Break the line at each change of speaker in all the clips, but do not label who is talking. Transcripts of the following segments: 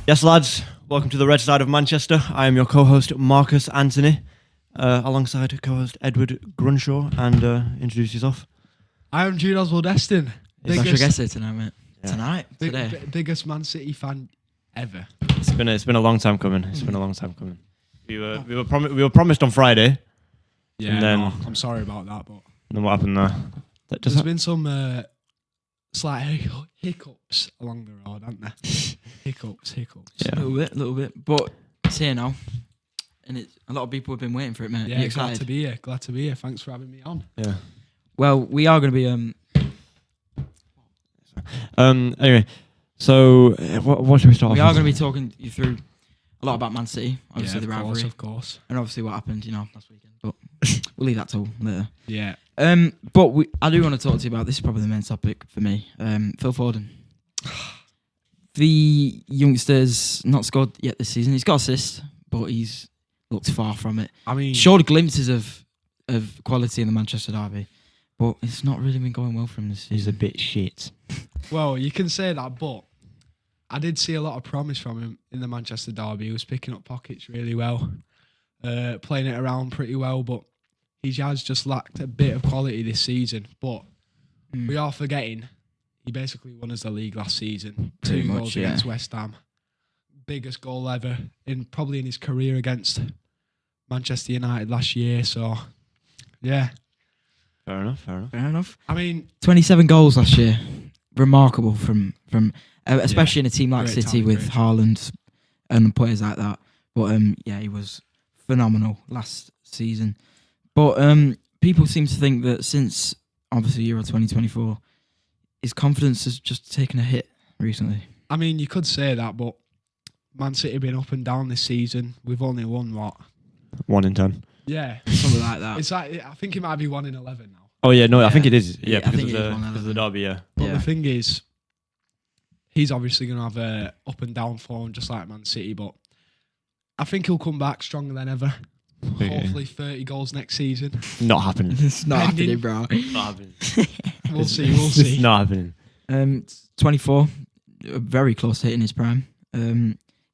Yes, lads, welcome to the Red Side of Manchester. I am your co-host, Marcus Anthony, alongside co-host Edward Grunshaw, and introduce yourself.
I am Jude Osbaldeston.
Special guest here tonight, mate. Yeah. Today.
Biggest Man City fan ever.
It's been a long time coming. We were promised on Friday.
Yeah,
and then,
no, I'm sorry about that, but
then what happened there?
There's been some slight hiccups along the road, haven't there? Hiccups.
Yeah. A little bit. But it's here now. And a lot of people have been waiting for it, mate.
Yeah, glad to be here. Thanks for having me on.
Yeah.
Well, we are going to be...
Anyway, so what should we start off with?
We are going to be talking you through a lot about Man City. Obviously, the rivalry.
Of course.
And obviously what happened, last weekend. But we'll leave that till later.
Yeah.
But I do want to talk to you about, this is probably the main topic for me, Phil Foden. The youngster's not scored yet this season. He's got assists, but he's looked far from it.
I mean,
showed glimpses of quality in the Manchester derby, but it's not really been going well for him this season.
He's a bit shit.
Well, you can say that, but I did see a lot of promise from him in the Manchester derby. He was picking up pockets really well, playing it around pretty well, but he has just lacked a bit of quality this season. But we are forgetting he basically won us the league last season.
Pretty
2
much,
goals against West Ham. Biggest goal ever probably in his career against Manchester United last year. So, yeah.
Fair enough.
I mean,
27 goals last year. Remarkable from especially in a team like City with Haaland and players like that. But he was phenomenal last season. But people seem to think that since obviously Euro 2024, his confidence has just taken a hit recently.
I mean, you could say that, but Man City have been up and down this season. We've only won, what?
1 in 10.
Yeah.
Something like that.
It's like, I think it might be 1 in 11 now.
Oh, yeah, no, I think it is. Yeah,
I
because
think
of the derby, yeah.
But the thing is, he's obviously going to have a up and down form just like Man City, but I think he'll come back stronger than ever. Hopefully 30 goals next season.
Not happening.
It's not happening, bro.
Not happening.
We'll see. It's
not happening.
24, very close to hitting his prime.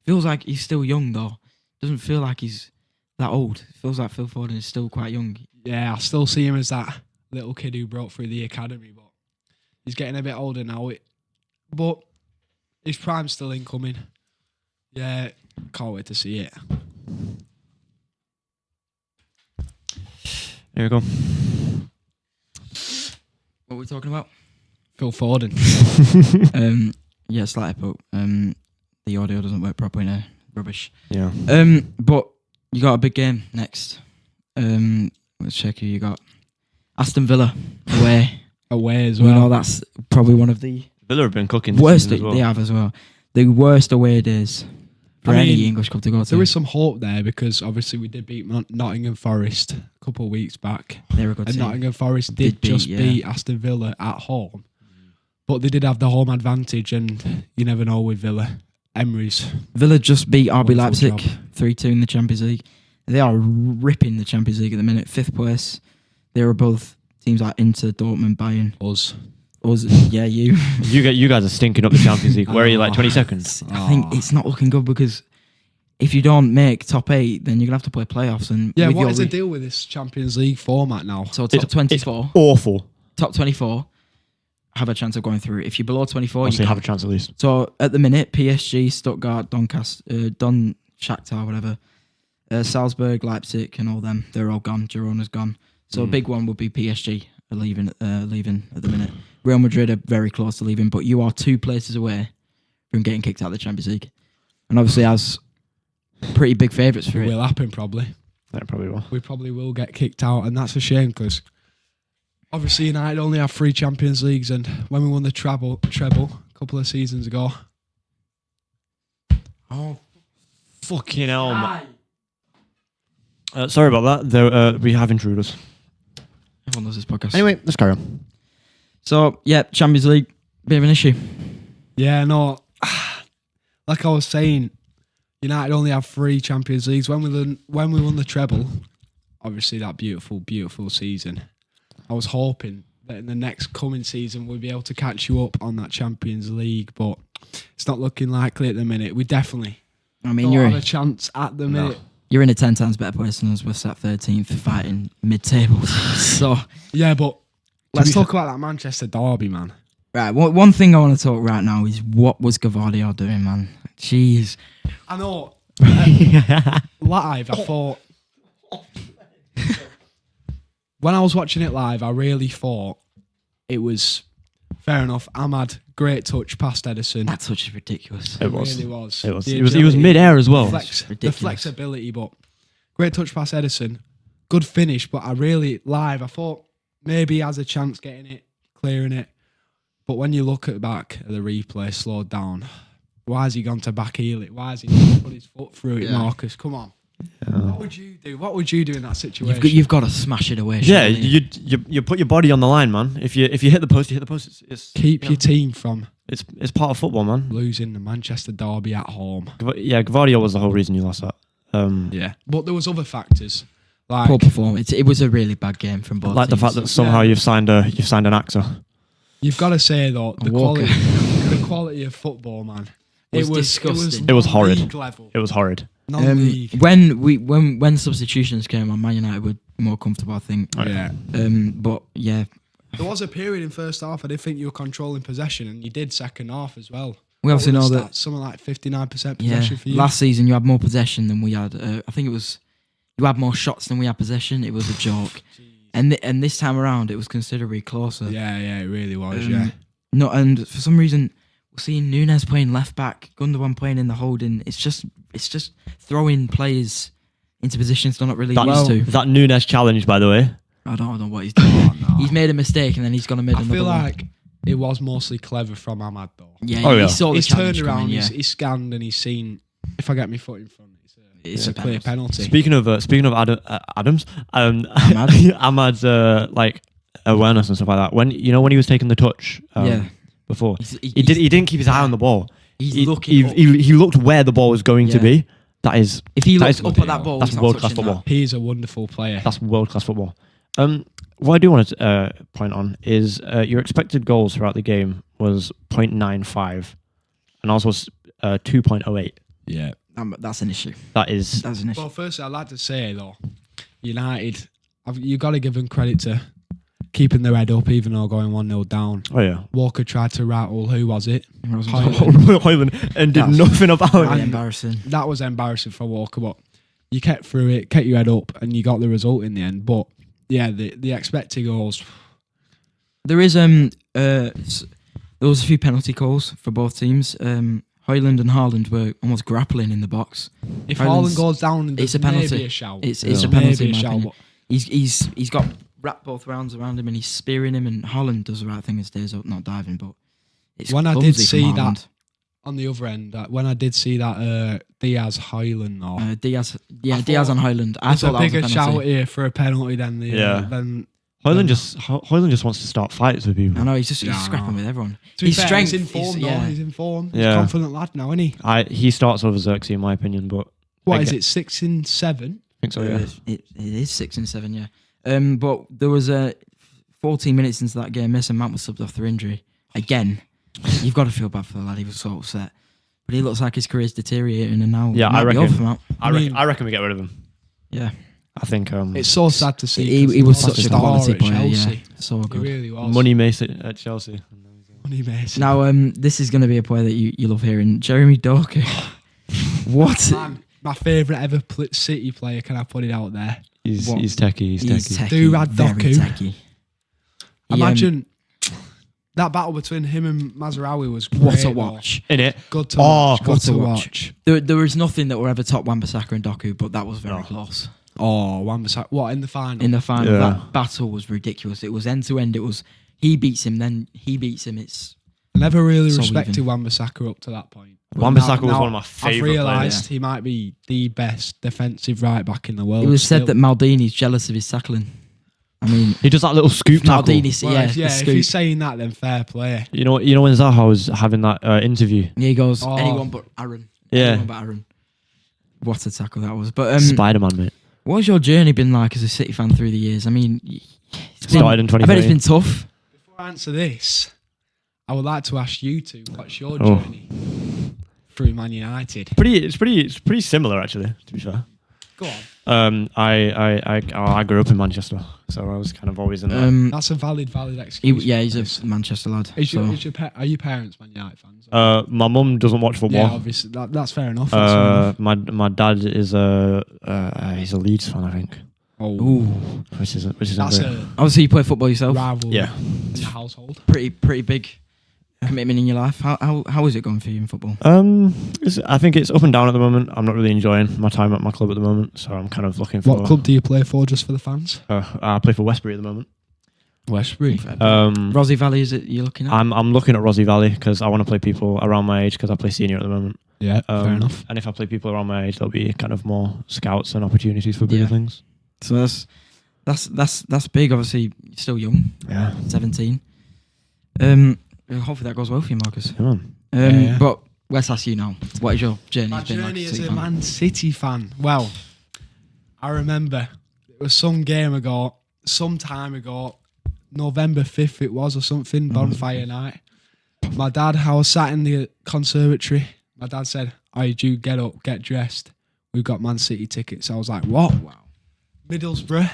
Feels like he's still young though. Doesn't feel like he's that old. Feels like Phil Foden is still quite young.
Yeah, I still see him as that little kid who broke through the academy, but he's getting a bit older now. But his prime's still incoming. Yeah, can't wait to see it.
There we go.
What are we talking about?
Phil Foden.
Slight but the audio doesn't work properly now. Rubbish.
Yeah.
But you got a big game next. Let's check who you got. Aston Villa
away as well.
You know that's probably one of the
Villa have been cooking.
Worst
as well.
They have as well. The worst away days for any English club to go to.
There is some hope there because obviously we did beat Nottingham Forest a couple of weeks back.
They were a good team.
Nottingham Forest did beat Aston Villa at home. But they did have the home advantage, and you never know with Villa.
Villa just beat RB Leipzig
job.
3-2 in the Champions League. They are ripping the Champions League at the minute. 5th place. They were both teams like Inter, Dortmund, Bayern.
Us,
yeah, you.
You guys are stinking up the Champions League. Where are you, like 22nd?
I think it's not looking good because if you don't make top 8, then you're gonna have to play playoffs. And
what is the deal with this Champions League format now?
So top 24,
it's awful.
Top 24 have a chance of going through. If you're below 24,
you have a chance at least.
So at the minute, PSG, Stuttgart, Don Shakhtar, whatever, Salzburg, Leipzig, and all them, they're all gone. Girona's gone. So a big one would be PSG leaving at the minute. Real Madrid are very close to leaving, but you are 2 places away from getting kicked out of the Champions League, and obviously as pretty big favourites for it.
Will happen probably.
That probably will.
We probably will get kicked out, and that's a shame because obviously United only have 3 Champions Leagues, and when we won the treble a couple of seasons ago.
Oh,
Fucking hell, man. Sorry about that. We have intruders.
Everyone loves this podcast.
Anyway, let's carry on.
So, yeah, Champions League, bit of an issue.
Yeah, no. Like I was saying, United only have 3 Champions Leagues. When we won the treble, obviously that beautiful, beautiful season, I was hoping that in the next coming season we'd be able to catch you up on that Champions League, but it's not looking likely at the minute. We definitely don't have a chance at the minute.
You're in a 10 times better place than us. We're sat 13th fighting mid-table. So
yeah, but let's talk about that Manchester derby, man.
Right, one thing I want to talk right now is what was Gavardio doing, man? Jeez.
I know. Live, I thought... When I was watching it live, I really thought it was... Fair enough, Ahmad, great touch past Edison.
That touch is ridiculous.
It was.
Really was.
It was. He was mid-air as well.
The flexibility, but great touch past Edison. Good finish, but I thought maybe he has a chance getting it, clearing it. But when you look back at the replay, slowed down, why has he gone to back heel it? Why has he not put his foot through it, Marcus? Come on. Yeah. What would you do? What would you do in that situation?
You've got to smash it away.
Yeah, you put your body on the line, man. If you hit the post, you hit the post.
Keep your team from...
It's part of football, man.
Losing the Manchester derby at home.
Yeah, Gavardio was the whole reason you lost that.
Yeah, but there was other factors. Like
poor performance. It was a really bad game from both
teams. The fact that somehow you've signed an actor.
You've got to say though, the quality of football, man.
It was disgusting.
It was horrid.
Level.
It was horrid.
Non-league.
When substitutions came on, Man United were more comfortable, I think.
Oh, yeah.
But yeah,
there was a period in first half I did think you were controlling possession, and you did second half as well.
We obviously know that
something like 59% possession for you.
Last season you had more possession than we had. I think it was you had more shots than we had possession. It was a joke. And this time around, it was considerably closer.
Yeah, it really was.
No, and for some reason, we're seeing Nunes playing left back, Gundogan playing in the holding. It's just throwing players into positions they're not really used to.
That Nunes challenge, by the way.
I don't know what he's doing. No. He's made a mistake and then he's gone and made another one.
I feel like it was mostly clever from Ahmad though.
Yeah, he saw the
he's
challenge
turned around,
coming,
he's scanned and he's seen. If I get my foot in front, it's a clear penalty.
Speaking of Adams, Ahmad's awareness and stuff like that. When he was taking the touch, before he didn't keep his eye on the ball. He looked where the ball was going to be. That is,
if he looks up at that ball,
that's world class football.
He's a wonderful player.
That's world class football. What I do want to point on is your expected goals throughout the game was 0.95 and ours was 2.08.
Yeah.
That's an issue.
That's an issue.
Well, firstly, I'd like to say, though, United, you've got to give them credit to keeping their head up, even though going 1-0 down.
Oh, yeah.
Walker tried to rattle, who was it?
Hoyland, and did nothing about it.
Embarrassing.
That was embarrassing for Walker, but you kept through it, kept your head up, and you got the result in the end. But, yeah, the expected goals...
There is there was a few penalty calls for both teams. Hoyland and Haaland were almost grappling in the box.
If Haaland goes down,
it's a penalty.
Maybe a shout.
It's a penalty. In my opinion. He's got wrapped both rounds around him and he's spearing him. And Haaland does the right thing and stays up, not diving. But it's
when I did see that on the other end, when I did see that Diaz Hoyland,
Diaz on Hoyland, I thought that was a
bigger shout here for a penalty than
Hoyland just wants to start fights with people.
I know, he's scrapping with everyone.
His strength, he's in form, he's in form. He's a confident lad now, isn't he?
He starts over Xerxes, in my opinion, but...
What is it, 6 and 7?
I think so, yeah.
It is 6 and 7, yeah. But there was 14 minutes into that game, Mason Mount was subbed off for injury. Again, you've got to feel bad for the lad, he was so upset. But he looks like his career's deteriorating and now
I
reckon
we get rid of him.
Yeah.
I think
it's so sad to see.
He was such a quality player.
Chelsea.
Yeah, so good.
He really was.
Money Mason at Chelsea.
Money Mason.
Now, this is going to be a player that you love hearing. Jeremy Doku. What?
Man, my favourite ever City player. Can I put it out there?
He's techie. He's techie.
Do-rad Doku.
Techie.
Imagine that battle between him and Mazraoui was great.
What a watch.
Innit?
Good to watch. Good to watch.
There was nothing that were ever top Wan-Bissaka and Doku, but that was very close.
Oh, Wan-Bissaka. What, in the final?
In the final, that battle was ridiculous. It was end to end. It was he beats him, then he beats him. It's
I never really respected Wan-Bissaka up to that point.
Wan-Bissaka was one of my favourite
I've realised
players.
he might be the best defensive right back in the world.
It was said that Maldini's jealous of his tackling. I mean,
He does that little scoop tackle.
Maldini,
Well, if
the
he's
scoop.
saying that, then fair play.
You know when Zaha was having that interview.
Yeah, he goes,
Oh.
anyone but Aaron.
Yeah.
Anyone but Aaron. What a tackle that was. But
Spider-Man, mate.
what's your journey been like as a City fan through the years? I mean,
Started in 2020.
I bet it's been tough.
Before I answer this, I would like to ask you two, what's your
Oh.
journey through Man United?
It's pretty similar actually. To be fair.
Go on.
I grew up in Manchester, so I was kind of always in that.
That's a valid excuse.
He's a Manchester lad.
Are your parents Man United fans?
My mum doesn't watch football.
Yeah, obviously that's fair enough. That's fair enough.
My dad is he's a Leeds fan, I think.
Oh,
Ooh.
Which is
that's
great.
a
Obviously, you play football yourself.
rivalry
Yeah.
in the household.
Pretty big commitment in your life. How is it going for you in football?
I think it's up and down at the moment. I'm not really enjoying my time at my club at the moment, so I'm kind of looking for.
What club do you play for, just for the fans?
I play for Westbury at the moment.
Westbury.
Rosy Valley, is it you're looking at?
I'm looking at Rosy Valley because I want to play people around my age because I play senior at the moment.
Yeah, fair enough.
And if I play people around my age, there'll be kind of more scouts and opportunities for bigger things.
So that's big. Obviously, you're still young.
Yeah.
17. Hopefully that goes well for you, Marcus.
Come on.
But let's ask you now. What is your journey?
My
been
journey
like
as
City
a
fan?
Man City fan. Well, I remember it was some time ago, November 5th it was or something, bonfire night. My dad, I was sat in the conservatory. My dad said, "Hey, Jude, get up, get dressed. We've got Man City tickets." I was like, "What?" Wow. Middlesbrough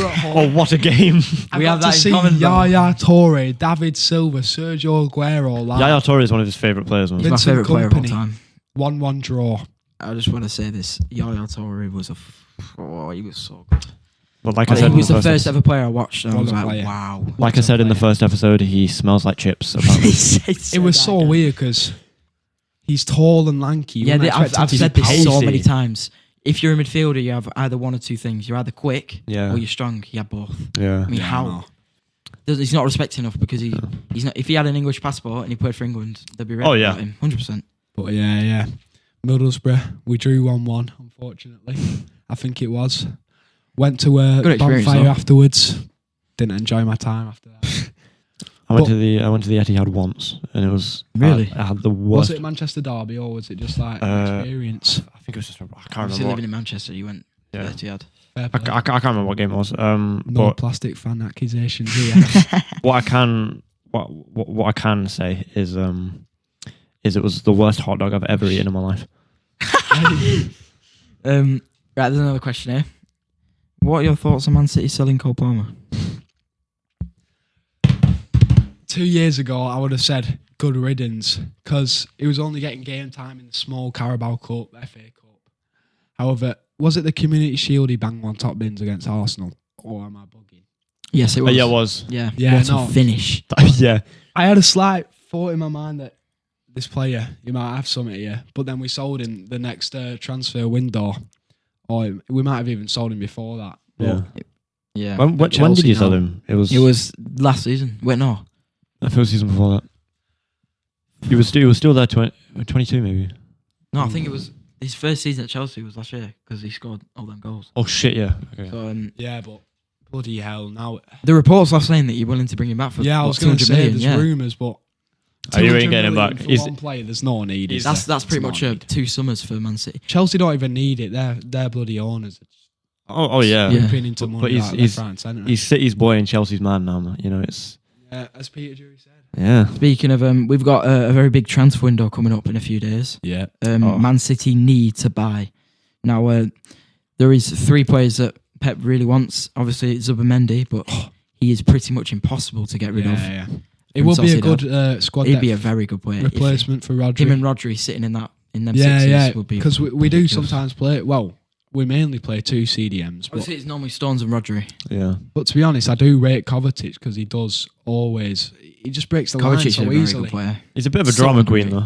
at home.
Oh, what a game!
I
We
got
have
to
that in
see
common, though.
Yaya Toure, David Silva, Sergio Aguero live.
Yaya Toure is one of his favourite players. Man.
He's my
Vincent
favourite player of all
Kompany.
time.
1-1 draw.
I just want to say this. Yaya Toure was he was so good.
But like I said,
He
in
was the first
episode,
ever player I watched, and I was
Brilliant
like,
player.
wow.
like I said in the first episode, he smells like chips. Apparently.
It was so weird because he's tall and lanky. You
Yeah,
wouldn't expect him
I've
to be
said this so
pacey.
many times. If you're a midfielder, you have either one or two things. You're either quick
Yeah.
or you're strong. He had both.
Yeah.
I mean, how? He's not respected enough because he's not. If he had an English passport and he played for England, they'd be ready
Oh, yeah.
about him, 100%.
But yeah. Middlesbrough, we drew 1-1, unfortunately. I think it was. Went to a
Good experience,
bonfire
though.
afterwards. Didn't enjoy my time after that.
I went to the Etihad once, and it was
Really?
I had the
Was
worst.
it Manchester Derby or was it just like an experience?
I think it was just. I can't
Obviously,
remember.
living in Manchester, you went
Yeah.
to Etihad.
Fair
I
play.
can't remember what game it was.
No
But
plastic fan accusations here.
what I can say is it was the worst hot dog I've ever eaten in my life.
Right, there's another question here. What are your thoughts on Man City selling Cole Palmer?
2 years ago, I would have said good riddance because he was only getting game time in the small Carabao Cup, FA Cup. However, was it the Community Shield he banged on top bins against Arsenal? Or am I bugging?
Yes, it was.
Yeah, it was.
Yeah,
Yeah,
what
no.
a finish.
Yeah.
I had a slight thought in my mind that this player, he might have something here, but then we sold him the next transfer window, or we might have even sold him before that.
Yeah.
Yeah.
When did
Chelsea
you sell
now.
him? It was.
It was last season. Wait, no.
the first season before that. He was still there. 22 maybe.
No, I think it was his first season at Chelsea was last year because he scored all them goals.
Oh shit! Yeah. Okay.
So
Yeah, but bloody hell, now.
the reports are saying that you're willing to bring him back for
Yeah, I
what,
was going to
200
say
million,
there's
yeah.
rumours, but.
Oh, you
200
ain't getting him
million
back.
For
He's-
one player, there's no need. is
That's
there?
pretty
There's
much
no need.
2 summers for Man City.
Chelsea don't even need it. They're bloody owners.
Oh yeah.
Yeah.
Ripping into money
But he's-
like left,
he's-
right, and centre.
He's City's boy and Chelsea's man now. Man. You know it's.
Yeah, as Peter Drury said.
Yeah.
Speaking of, we've got a very big transfer window coming up in a few days.
Yeah.
Man City need to buy. Now, there is 3 players that Pep really wants. Obviously, it's Zubimendi, but he is pretty much impossible to get rid of.
Yeah. It would be a good squad
He'd be a
depth
very good player.
replacement for Rodri.
Him and Rodri sitting in them
yeah,
sixes
yeah.
would be.
Because we do
ridiculous.
sometimes play. Well, we mainly play 2 CDMs. But,
Obviously, it's normally Stones and Rodri.
Yeah.
but to be honest, I do rate Kovacic because he does always. He just breaks the line
Kovacic is
so
a very
easily.
good player.
He's a bit of a
So
drama
good.
queen though.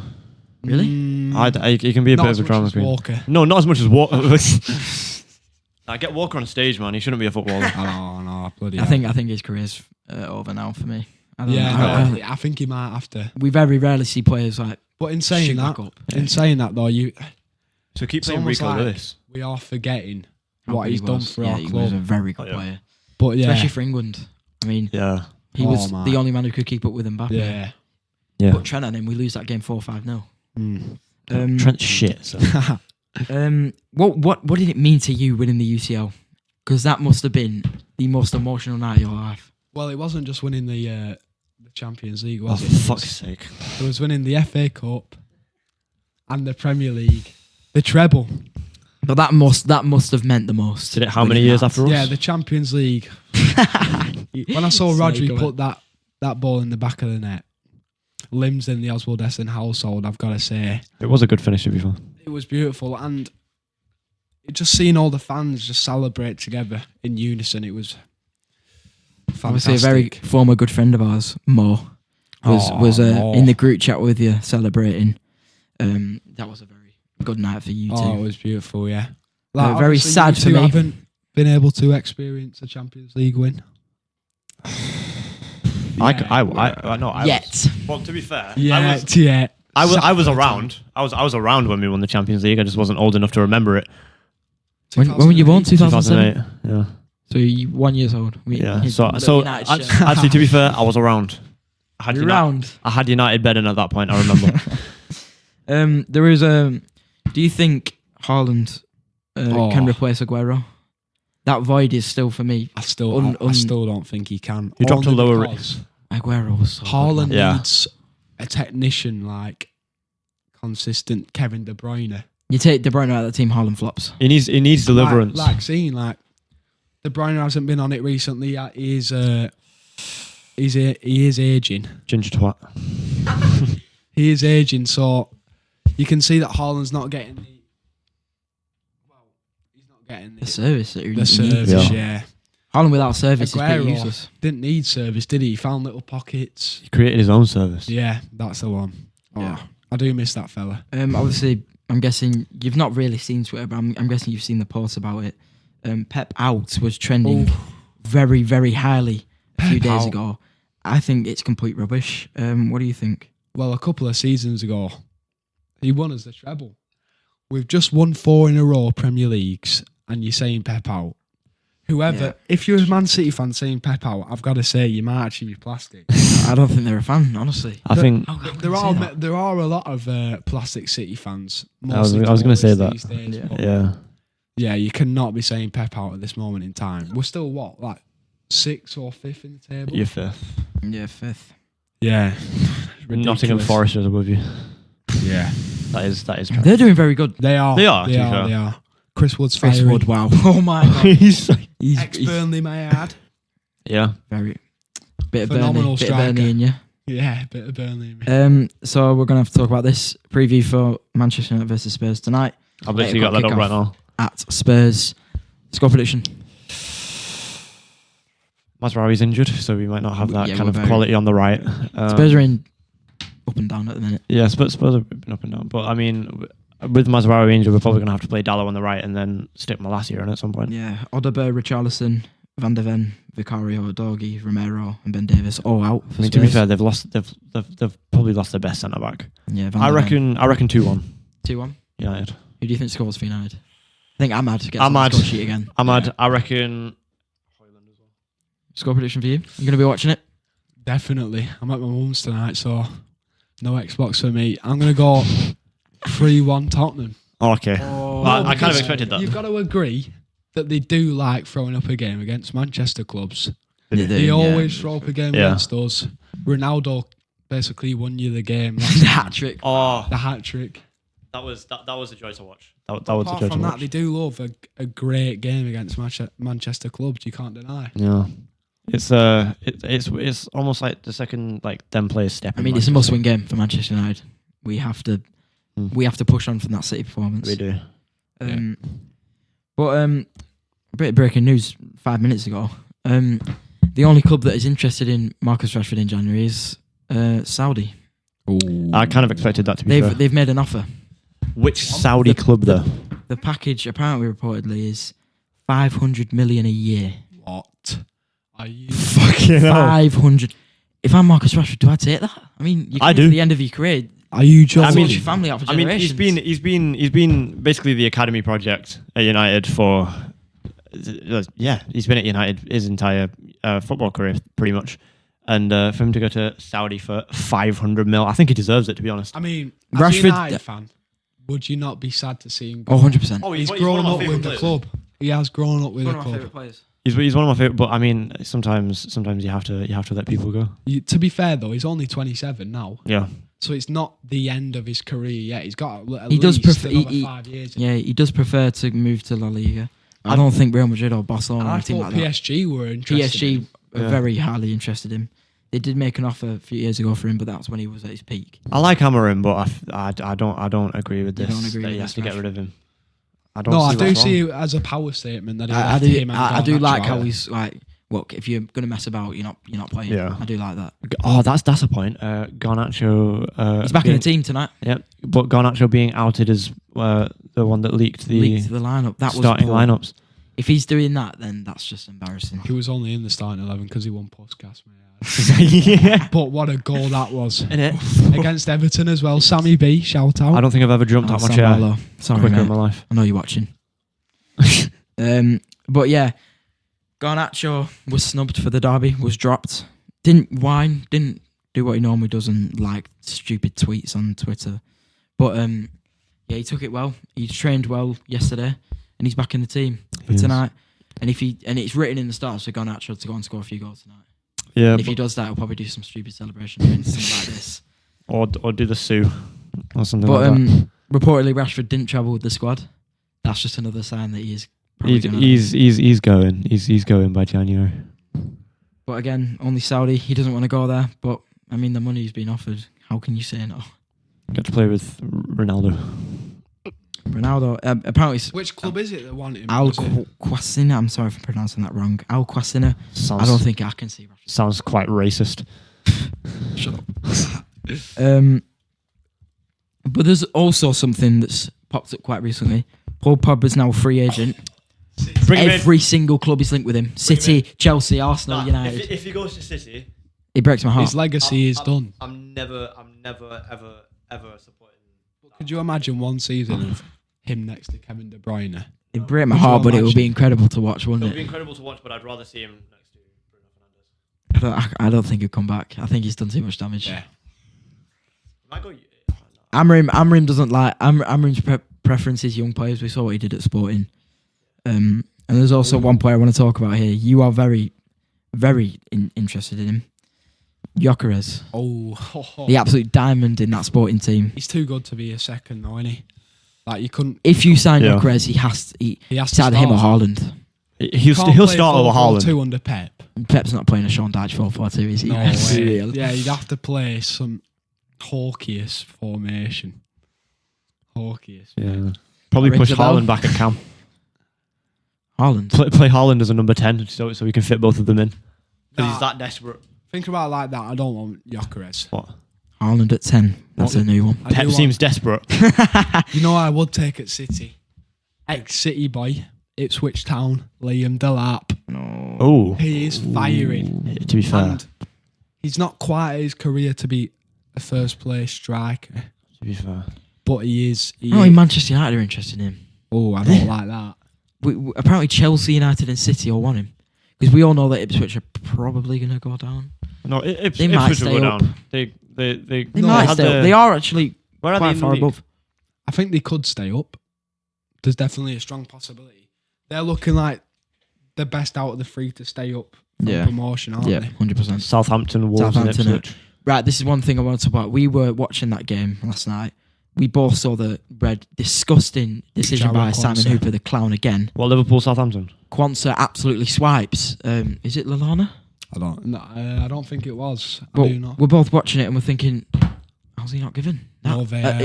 Really?
He can be a
Not
bit
as
of a
much
drama
as
queen.
Walker.
No, not as much as Walker. I get Walker on stage, man. He shouldn't be a footballer.
Oh no, bloody.
I think his career's over now for me.
I think he might have to.
We very rarely see players like.
But in saying that though,
so keep saying Rico Lewis.
We are forgetting what he's done for our club.
He was a very good player,
but
especially for England. I mean, he was the only man who could keep up with Mbappe.
Yeah.
But Trent and him, we lose that game 4-5-0.
Trent's shit. So.
What did it mean to you winning the UCL? Because that must have been the most emotional night of your life.
Well, it wasn't just winning the Champions League, was it?
For fuck's sake.
It was winning the FA Cup and the Premier League, the treble.
But that must have meant the most.
Did it? How many years after us?
Yeah, the Champions League. When I saw Rodri put that ball in the back of the net, limbs in the Osbaldeston household, I've got to say.
It was a good finish, to be fair.
It was beautiful, and just seeing all the fans just celebrate together in unison, it was fantastic.
Obviously, a very former good friend of ours, Mo, was in the group chat with you celebrating. That was a very good night for you too.
Oh, it was beautiful, yeah.
Very sad for me.
I haven't been able to experience a Champions League win.
Yet.
Well, to be fair,
I
was around. I was around when we won the Champions League. I just wasn't old enough to remember it.
When were you born? 2007?
2008. Yeah.
So you 1 year old.
So actually, to be fair, I was around. I had United bedding at that point. I remember.
There is do you think Haaland can replace Aguero? That void is still for me.
I still don't think he can.
You dropped a lower.
Aguero was so
Haaland needs a technician like consistent Kevin De Bruyne.
You take De Bruyne out of the team, Haaland flops.
He needs deliverance.
De Bruyne hasn't been on it recently. He is aging.
Ginger twat.
He is aging, so you can see that Haaland's not getting the
service.
The service, yeah.
Haaland without service
Aguero
is pretty useless.
Didn't need service, did he? He found little pockets.
He created his own service.
Yeah, that's the one.
Yeah.
I do miss that fella.
Obviously, I'm guessing you've not really seen Twitter, but I'm guessing you've seen the posts about it. Pep out was trending very, very highly a few days ago. I think it's complete rubbish. What do you think?
Well, a couple of seasons ago, he won us the treble. We've just won 4 in a row Premier Leagues, and you're saying Pep out. If you're a Man City fan saying Pep out, I've got to say you might actually be plastic.
I don't think they're a fan, honestly.
I think
there are a lot of plastic City fans.
I was going to say that.
Days, yeah, you cannot be saying Pep out at this moment in time. We're still like 6th or 5th in the table.
You're 5th.
Yeah, 5th.
Yeah,
Nottingham Forest is above you.
Yeah,
that is.
They're doing very good.
They are.
They are.
Chris Wood's firing.
Chris Wood, wow. Oh my God.
he's ex-Burnley, may I add.
Yeah.
Very. Bit of
Phenomenal
Burnley in you.
Yeah, bit of Burnley.
So we're going to have to talk about this preview for Manchester United versus Spurs tonight.
I've literally got that up right now.
At Spurs. Score prediction.
Mazraoui's injured, so we might not have that kind of quality on the right.
Spurs are in up and down at the minute.
Yeah, Spurs have been up and down. But I mean, with Mazraoui injured, we're probably going to have to play Dallo on the right and then stick Malacia in at some point.
Yeah, Odegaard, Richarlison, Van de Ven, Vicario, Dorgi, Romero, and Ben Davies all out.
I mean, to be fair, they've probably lost their best centre back.
Yeah,
I reckon 2-1.
2-1.
United.
Who do you think scores for United? I think Ahmad gets on the score sheet again.
Ahmad, I reckon.
Score prediction for you? You going to be watching it?
Definitely. I'm at my mum's tonight, so no Xbox for me. I'm going to go 3-1 Tottenham.
Okay. I kind of expected that.
You've got to agree that they do like throwing up a game against Manchester clubs.
They
always throw up a game against us. Ronaldo basically won you the game.
The hat trick.
Oh,
the hat trick.
That was a joy to watch.
Apart from that, they do love a great game against Manchester clubs. You can't deny.
Yeah. It's almost like the second them players step.
I mean, it's a must-win game for Manchester United. We have to push on from that City performance.
We do.
But a bit of breaking news 5 minutes ago. The only club that is interested in Marcus Rashford in January is Saudi.
Ooh.
I kind of expected that to be fair.
They've made an offer.
Which Saudi club though?
The package apparently reportedly is 500 million a year.
What? Are you
fucking
500? if I'm Marcus Rashford, do I take that? I mean, you
I
come
do.
to the end of your career.
Are you joking?
I mean, your family out for generations.
he's been basically the academy project at United for. Yeah, he's been at United his entire football career, pretty much. And for him to go to Saudi for 500 mil, I think he deserves it, to be honest.
I mean,
Rashford,
as a United fan, would you not be sad to see him go?
100%.
Oh,
He's grown up with the club. He has grown up with the
One of my
club.
favourite players.
He's one of my favorite, but I mean, sometimes you have to let people go.
To be fair though, he's only 27 now,
Yeah.
so it's not the end of his career yet. He's got at
He
least
does prefer.
another 5 years.
Yeah, he does prefer to move to La Liga. I don't think Real Madrid or Barcelona or
I
anything
thought
like that.
PSG were interested.
PSG
in him.
are very highly interested in him. They did make an offer a few years ago for him, but that's when he was at his peak.
I like Amorim, but I don't agree with
You
this.
don't agree
that
with
he has
this,
to get
Rashford?
rid of him. I don't.
No, I
see
do
what's
see
wrong.
it as a power statement that he
I
left
do.
him and
I do
Garnacho
like how
out.
he's like, look, if you're gonna mess about, you're not playing.
Yeah.
I do like that.
Oh, that's a point. Garnacho.
He's back in the team tonight.
Yeah, but Garnacho being outed as the one that leaked the
lineup. That was
starting
poor.
lineups.
If he's doing that, then that's just embarrassing.
He was only in the starting 11 because he won Puskas, mate.
Yeah.
But what a goal that was.
Innit?
Against Everton as well. Sammy B, shout out.
I don't think I've ever jumped out my
Sam
chair
Barlow. Sorry,
quicker
mate.
in my life.
I know you're watching. But yeah, Garnacho was snubbed for the derby. Was dropped. Didn't whine. Didn't do what he normally does and like stupid tweets on Twitter. But yeah, he took it well. He trained well yesterday, and he's back in the team for tonight. And it's written in the stars for Garnacho to go and score a few goals tonight.
Yeah.
And if he does that, he'll probably do some stupid celebration doing something like this.
Or do the Sue or something
But
like that.
reportedly, Rashford didn't travel with the squad. That's just another sign that he is.
He's going. He's going by January.
But again, only Saudi. He doesn't want to go there. But I mean, the money's been offered. How can you say no?
Get to play with Ronaldo.
Ronaldo. Apparently,
Which club is it that wanted him?
Al Quasina. I'm sorry for pronouncing that wrong. Al Quasina. I don't think I can see.
Sounds quite racist.
Shut up. But there's also something that's popped up quite recently. Paul Pogba's now a free agent. Every single club is linked with him. City, Chelsea, Arsenal, United.
If he goes to City,
It breaks my heart.
His legacy is done.
I'm never ever supporting.
Could you imagine one season of him next to Kevin De Bruyne?
It'd break my
Could you
heart, but it would
imagine?
be incredible to watch,
It
wouldn't
would be
it?
incredible to watch, but I'd rather see him next to Bruno Fernandes.
I don't think he'll come back. I think he's done too much damage.
Yeah.
Might go.
Amrim doesn't like Amrim's preference is young players. We saw what he did at Sporting. And there's also one player I want to talk about here. You are very, very interested in him. Gyökeres.
Oh,
The absolute diamond in that Sporting team.
he's too good to be a second, though, isn't he? Like you couldn't.
If you sign
Yeah.
Gyökeres, he
has
it's
to
either him or
start.
Haaland.
He'll
Can't
he'll
play
start over
4-4-2
Haaland.
under Pep.
Pep's not playing a Sean Dyche 4-4-2, is he?
No
Let's be
way.
real.
Yeah, you'd have to play some Hawkiest formation. Hawkiest.
Yeah. Probably
Rings
push
a bell.
Haaland back at cam.
Haaland.
Play Haaland as a number 10 so we can fit both of them in. Because
Nah.
he's that desperate.
Think about it like that. I don't want Gyökeres.
What?
Haaland at 10. That's a new one.
I do
Pep
want-
seems desperate.
You know what I would take at City? Ex-City boy, Ipswich Town, Liam Delap.
No.
Oh.
He is firing.
To be fair.
And he's not quite at his career to be a first-place striker,
To be fair.
but he is.
Oh, in Manchester United are interested in him.
Oh, I don't like that.
Apparently Chelsea, United and City all want him. Because we all know that Ipswich are probably going to go down.
No,
They might
Ipswich will
stay
go
up.
down. They
They
No,
might
had
stay up.
the-
They are actually
Where are they
quite
in the
far
league?
above.
I think they could stay up. There's definitely a strong possibility. They're looking like the best out of the three to stay up from
Yeah.
promotion, aren't
Yeah,
they?
100%.
Southampton, Wolves,
Southampton,
and Ipswich.
Right, this is one thing I want to talk about. We were watching that game last night. We both saw the disgusting decision
Jarrell
by Simon
Quansah.
Hooper, the clown again.
What, Liverpool, Southampton?
Quansah absolutely swipes. Is it Lallana?
I don't think it was. I
But
do not.
we're both watching it and we're thinking, how's he not given?
No VAR.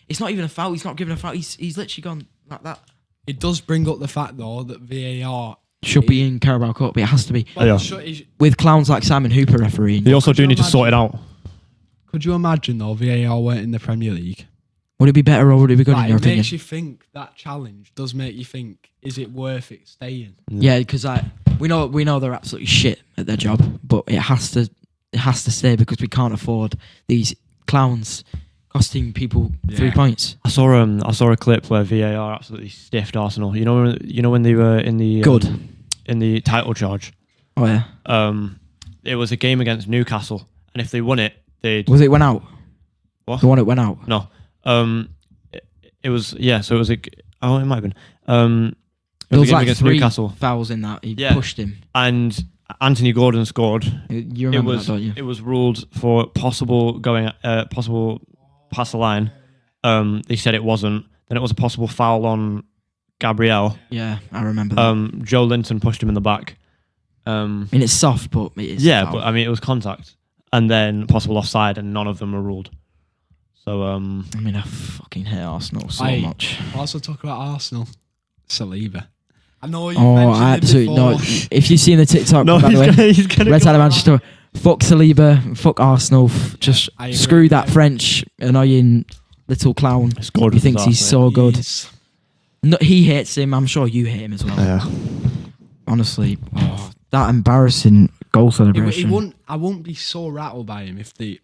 It's not even a foul. He's not giving a foul. He's literally gone like that.
It does bring up the fact though that VAR
Should be in Carabao Cup, but it has to be.
Yeah.
With clowns like Simon Hooper refereeing.
They also
Could
do
you
need to sort it
imagine-
out.
Could you imagine though VAR weren't in the Premier League?
Would it be better or would it be good in
Like,
your
it
opinion?
makes you think. That challenge does make you think: is it worth it staying?
Yeah, because we know they're absolutely shit at their job, but it has to it has to stay because we can't afford these clowns costing people 3 points.
I saw a clip where VAR absolutely stiffed Arsenal. You know when they were in the in the title charge.
Oh yeah.
It was a game against Newcastle, and if they won it, they'd.
Was it went out?
What?
The one it went out.
No. It was So it was it might have been.
There was like
against
3
Newcastle.
fouls in that. He pushed him.
And Anthony Gordon scored.
You remember that, don't you?
It was ruled for possible past the line. They said it wasn't. Then it was a possible foul on Gabriel.
Yeah, I remember that.
Joe Linton pushed him in the back.
I mean, it's soft, but it is.
Yeah, but I mean, it was contact. And then possible offside, and none of them were ruled. So
I mean, I fucking hate Arsenal so much.
Also talk about Arsenal. Saliba. I know you
absolutely
before.
no. If you've seen the TikTok, by the way,
he's gonna
Red Side of Manchester, fuck Saliba, fuck Arsenal, just screw that French annoying little clown. He thinks he's so good. No, he hates him. I'm sure you hate him as well.
Yeah.
Honestly, that embarrassing goal celebration.
I won't be so rattled by him if the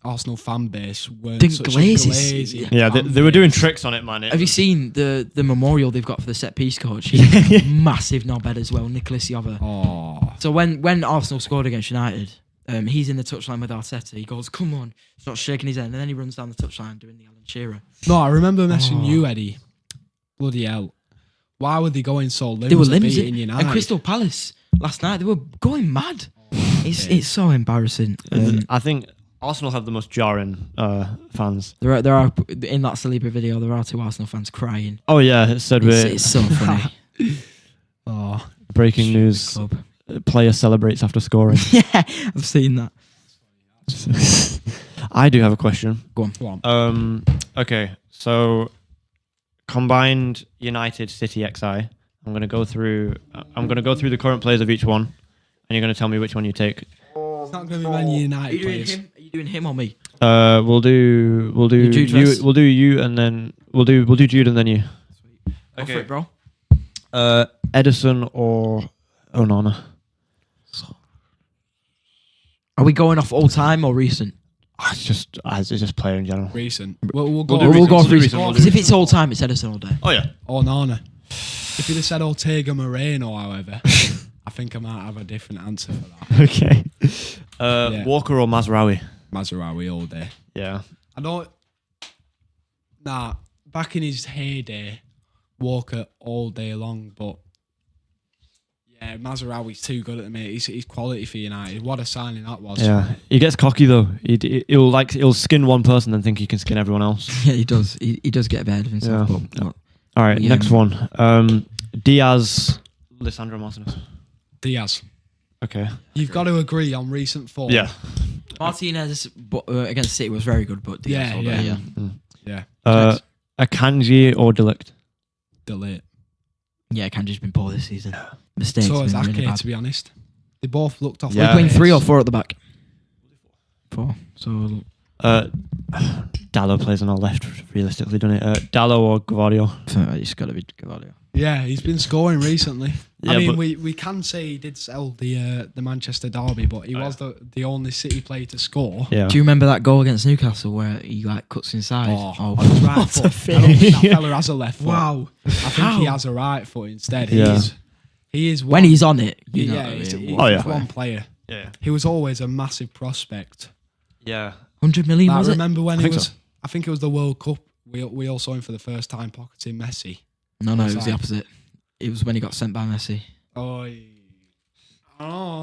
Arsenal fan base weren't
Didn't
such
glaze
a glazy.
Yeah, they were doing tricks on it, man.
Have you seen the memorial they've got for the set piece coach? He's massive knobhead as well, Nicholas Jova.
Oh.
So when Arsenal scored against United, he's in the touchline with Arteta. He goes, "Come on!" Starts shaking his head, and then he runs down the touchline doing the Alan Shearer.
No, I remember messaging you, Eddie. Bloody hell! Why were they going so limbs?
They were limbs,
United?
and Crystal Palace last night they were going mad. It's so embarrassing.
I think Arsenal have the most jarring fans.
There are in that Saliba video. There are 2 Arsenal fans crying.
Oh yeah, it said
It's so funny.
Breaking news: player celebrates after scoring.
Yeah, I've seen that.
I do have a question.
Go on.
Okay, so combined United, City, XI. I'm gonna go through the current players of each one, and you're gonna tell me which one you take.
It's not going to be many United players.
Are you doing him or me?
We'll do
Jude
you.
first.
We'll do you, and then we'll do Jude, and then you.
Go for it, bro.
Edison or Onana?
Are we going off all time or recent?
It's just player in general.
Recent. We'll
go
recent.
for recent. Because if it's all time, it's Edison all day.
Oh yeah.
Or Nana. If you'd have said Ortega Moreno, however, I think I might have a different answer for that.
Okay. Walker or Mazraoui?
Mazraoui all day.
Yeah.
I don't. Nah, back in his heyday, Walker all day long, but yeah, Mazraoui's too good at the minute. He's quality for United. What a signing that was.
Yeah, he gets cocky though. He'll skin one person and think he can skin everyone else.
Yeah, he does. He does get ahead of himself.
Yeah.
But
all right, next one. Diaz, Lisandro Martinez.
Diaz.
Okay.
You've got to agree on recent form.
Yeah.
Martinez against City was very good, but Diaz all day,
Yeah.
Akanji or Delict?
Delete.
Yeah, Kanji's been poor this season. Mistakes.
So has
been really
Ake,
bad.
to be honest. They both looked off.
We're playing 3 or 4 at the back. 4. So
Dallo plays on our left, realistically, doesn't it? Dallo or Gvardio?
It's got to be Gvardio.
Yeah, he's been scoring recently.
Yeah,
I mean, we can say he did sell the Manchester derby, but he was the only City player to score.
Yeah.
Do you remember that goal against Newcastle where he cuts inside?
On his right foot. I don't think that fella has a left foot.
Wow.
I think he has a right foot instead.
Yeah.
He is
when he's on it. He's
one player.
Yeah.
He was always a massive prospect.
Yeah.
100 million,
I
was it?
remember when it was.
So.
I think it was the World Cup. We all saw him for the first time pocketing Messi.
No, it was the opposite. It was when he got sent by Messi.
Oh.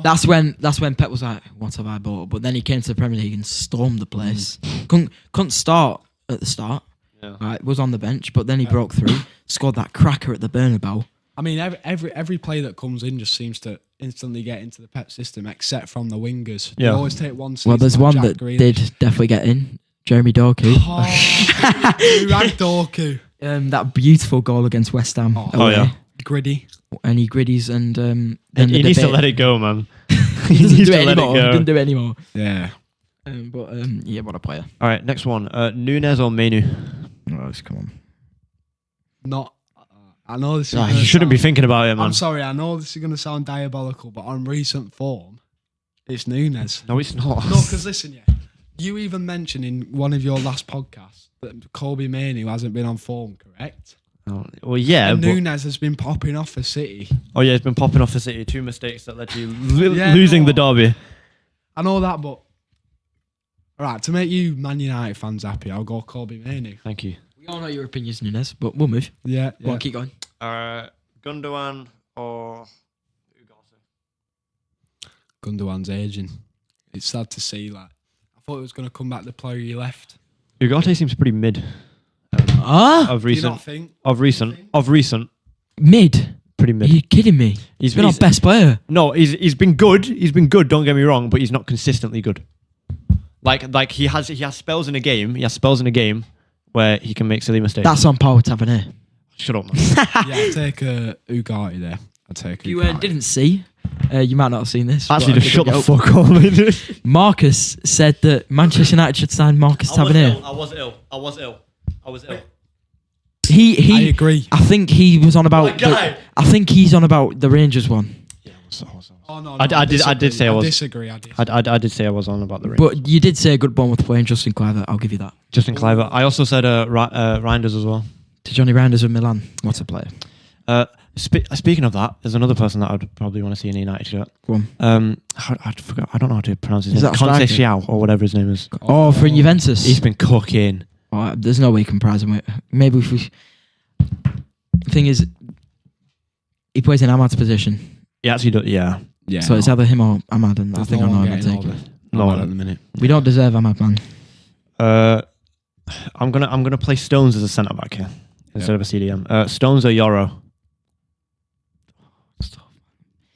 That's when Pep was like, "What have I bought?" But then he came to the Premier League and stormed the place. Couldn't start at the start.
Yeah.
Right, was on the bench, but then he broke through, scored that cracker at the Bernabeu.
I mean, every player that comes in just seems to instantly get into the Pep system, except from the wingers.
Yeah.
They always take one.
Well, there's one that did definitely get in. Jeremy Doku.
Rag Doku.
That beautiful goal against West Ham.
Oh yeah.
Gritty.
And he griddies and then
he needs to let it go, man.
He doesn't do it anymore. He doesn't do it anymore.
Yeah.
Yeah, what a player.
All right, next one. Nunes or Menu?
Oh, come on.
Not. I know this is.
You shouldn't be thinking about it, man.
I'm sorry. I know this is going to sound diabolical, but on recent form, It's Nunes.
No, it's not.
No, because listen, yeah. You even mentioned in one of your last podcasts that Kobe Mainoo hasn't been on form, correct?
Oh, well, yeah.
And Nunes has been popping off for City.
Oh, yeah, it's been popping off for City. 2 mistakes that led to you losing the derby.
I know that, but... Right, to make you Man United fans happy, I'll go Kobe Mainoo.
Thank you.
We all know your opinions, Nunes, but we'll move.
Yeah.
Go on, keep going.
Gundogan or Ugarte?
Gundogan's aging. It's sad to see. Like, I thought it was going to come back the player he left.
Ugarte seems pretty mid. Of
Do you not
recent.
think?
Of recent.
Mid?
Pretty
Are
mid.
you kidding me? He's been our best player.
No, he's been good. He's been good. Don't get me wrong, but he's not consistently good. Like he has spells in a game. He has spells in a game where he can make silly mistakes.
That's on par with Tavernier.
Shut up, man.
Yeah, I'd take Ugarte there. I'd take
You
Ugarte.
didn't see. You might not have seen this.
Actually,
but
just shut the fuck up.
Marcus said that Manchester United should sign Marcus Tavernier.
I was ill.
He.
I agree.
I think he was on about.
My guy.
I think he's on about the Rangers one.
Oh, no,
I did say I was.
I disagree.
I did say I was on about the Rangers.
But you did say a good Bournemouth player, Justin Kluivert. I'll give you that.
Justin Kluivert. I also said Reinders as well.
To Johnny Reinders of Milan. What a player.
Speaking of that, there's another person that I'd probably want to see in a United shirt.
Go on.
I forgot. I don't know how to pronounce his
Is
name.
that
Conte
striker?
Xiao or whatever his name is.
Oh, for Juventus.
He's been cooking.
Oh, there's no way you can prize him with. Maybe if we. The thing is, he plays in Ahmad's position.
He actually does. Yeah.
Yeah.
So it's either him or Ahmad, and I
There's
think
no
I know
one
I'm
getting
taking.
over.
No,
at the minute.
We don't deserve Ahmad, man.
I'm gonna play Stones as a centre back here instead of a CDM. Stones or Yoro?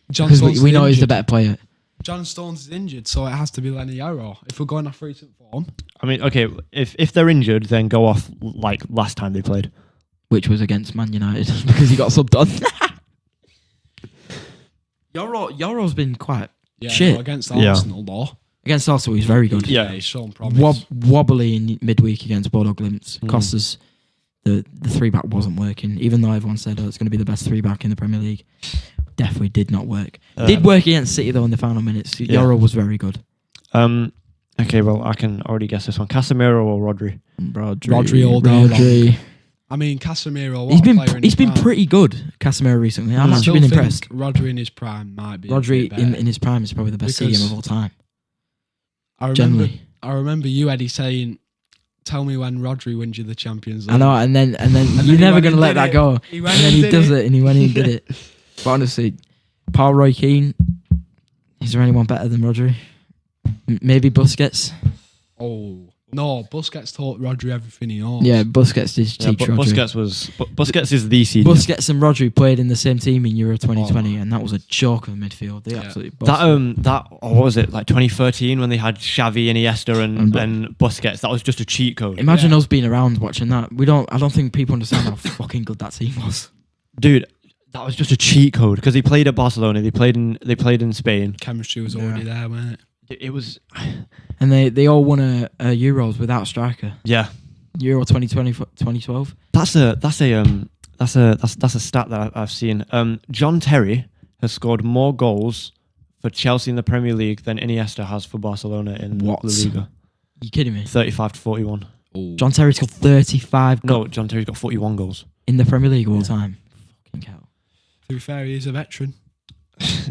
John
Because
Stones
we
is
know he's the
injured.
better player.
John Stones is injured, so it has to be Lenny Yoro. If we're going off recent form,
I mean, okay, if they're injured, then go off like last time they played.
Which was against Man United because he got subbed on. Yoro's been quite shit.
no, against Arsenal, though.
Against Arsenal, he's very good.
Yeah.
He's shown promise.
Wobbly in midweek against Bodo Glimt. Cost us the 3-back wasn't working, even though everyone said it's going to be the best 3-back in the Premier League. Definitely did not work. Did work against City though in the final minutes. Yoro was very good.
Okay, well I can already guess this one: Casemiro or Rodri?
Rodri all day long. I mean, Casemiro.
He's been pretty good. Casemiro recently. I'm
I
actually
still
been
think
impressed.
Rodri in his prime might be.
Rodri in his prime is probably the best
Because
CDM of all time.
I remember you, Eddie, saying, "Tell me when Rodri wins you the Champions League."
I know, and then you're never gonna let that go.
He
And
went
then
and
he
did
does
it.
it, and he went and did it. But honestly, Paul Roy Keane. Is there anyone better than Rodri? Maybe Busquets.
Oh no, Busquets taught Rodri everything he knows.
Yeah, Busquets did teach Rodri.
Busquets is the CDM.
Busquets and Rodri played in the same team in Euro 2020, and that was a joke of a midfield. They absolutely bossed
That what was it, like 2013 when they had Xavi, Iniesta, and Busquets? That was just a cheat code.
Imagine us being around watching that. I don't think people understand how fucking good that team was.
Dude, that was just a cheat code because he played at Barcelona. They played in Spain.
Chemistry was already there, wasn't it?
It was.
And they all won a Euros without a striker.
Yeah.
Euro 2020, 2012.
That's a stat that I've seen. John Terry has scored more goals for Chelsea in the Premier League than Iniesta has for Barcelona in La Liga.
You kidding me?
35-41.
John Terry scored 35
No, John Terry's got 41 goals.
in the Premier League of all time. Fucking hell.
To be fair, he's a veteran.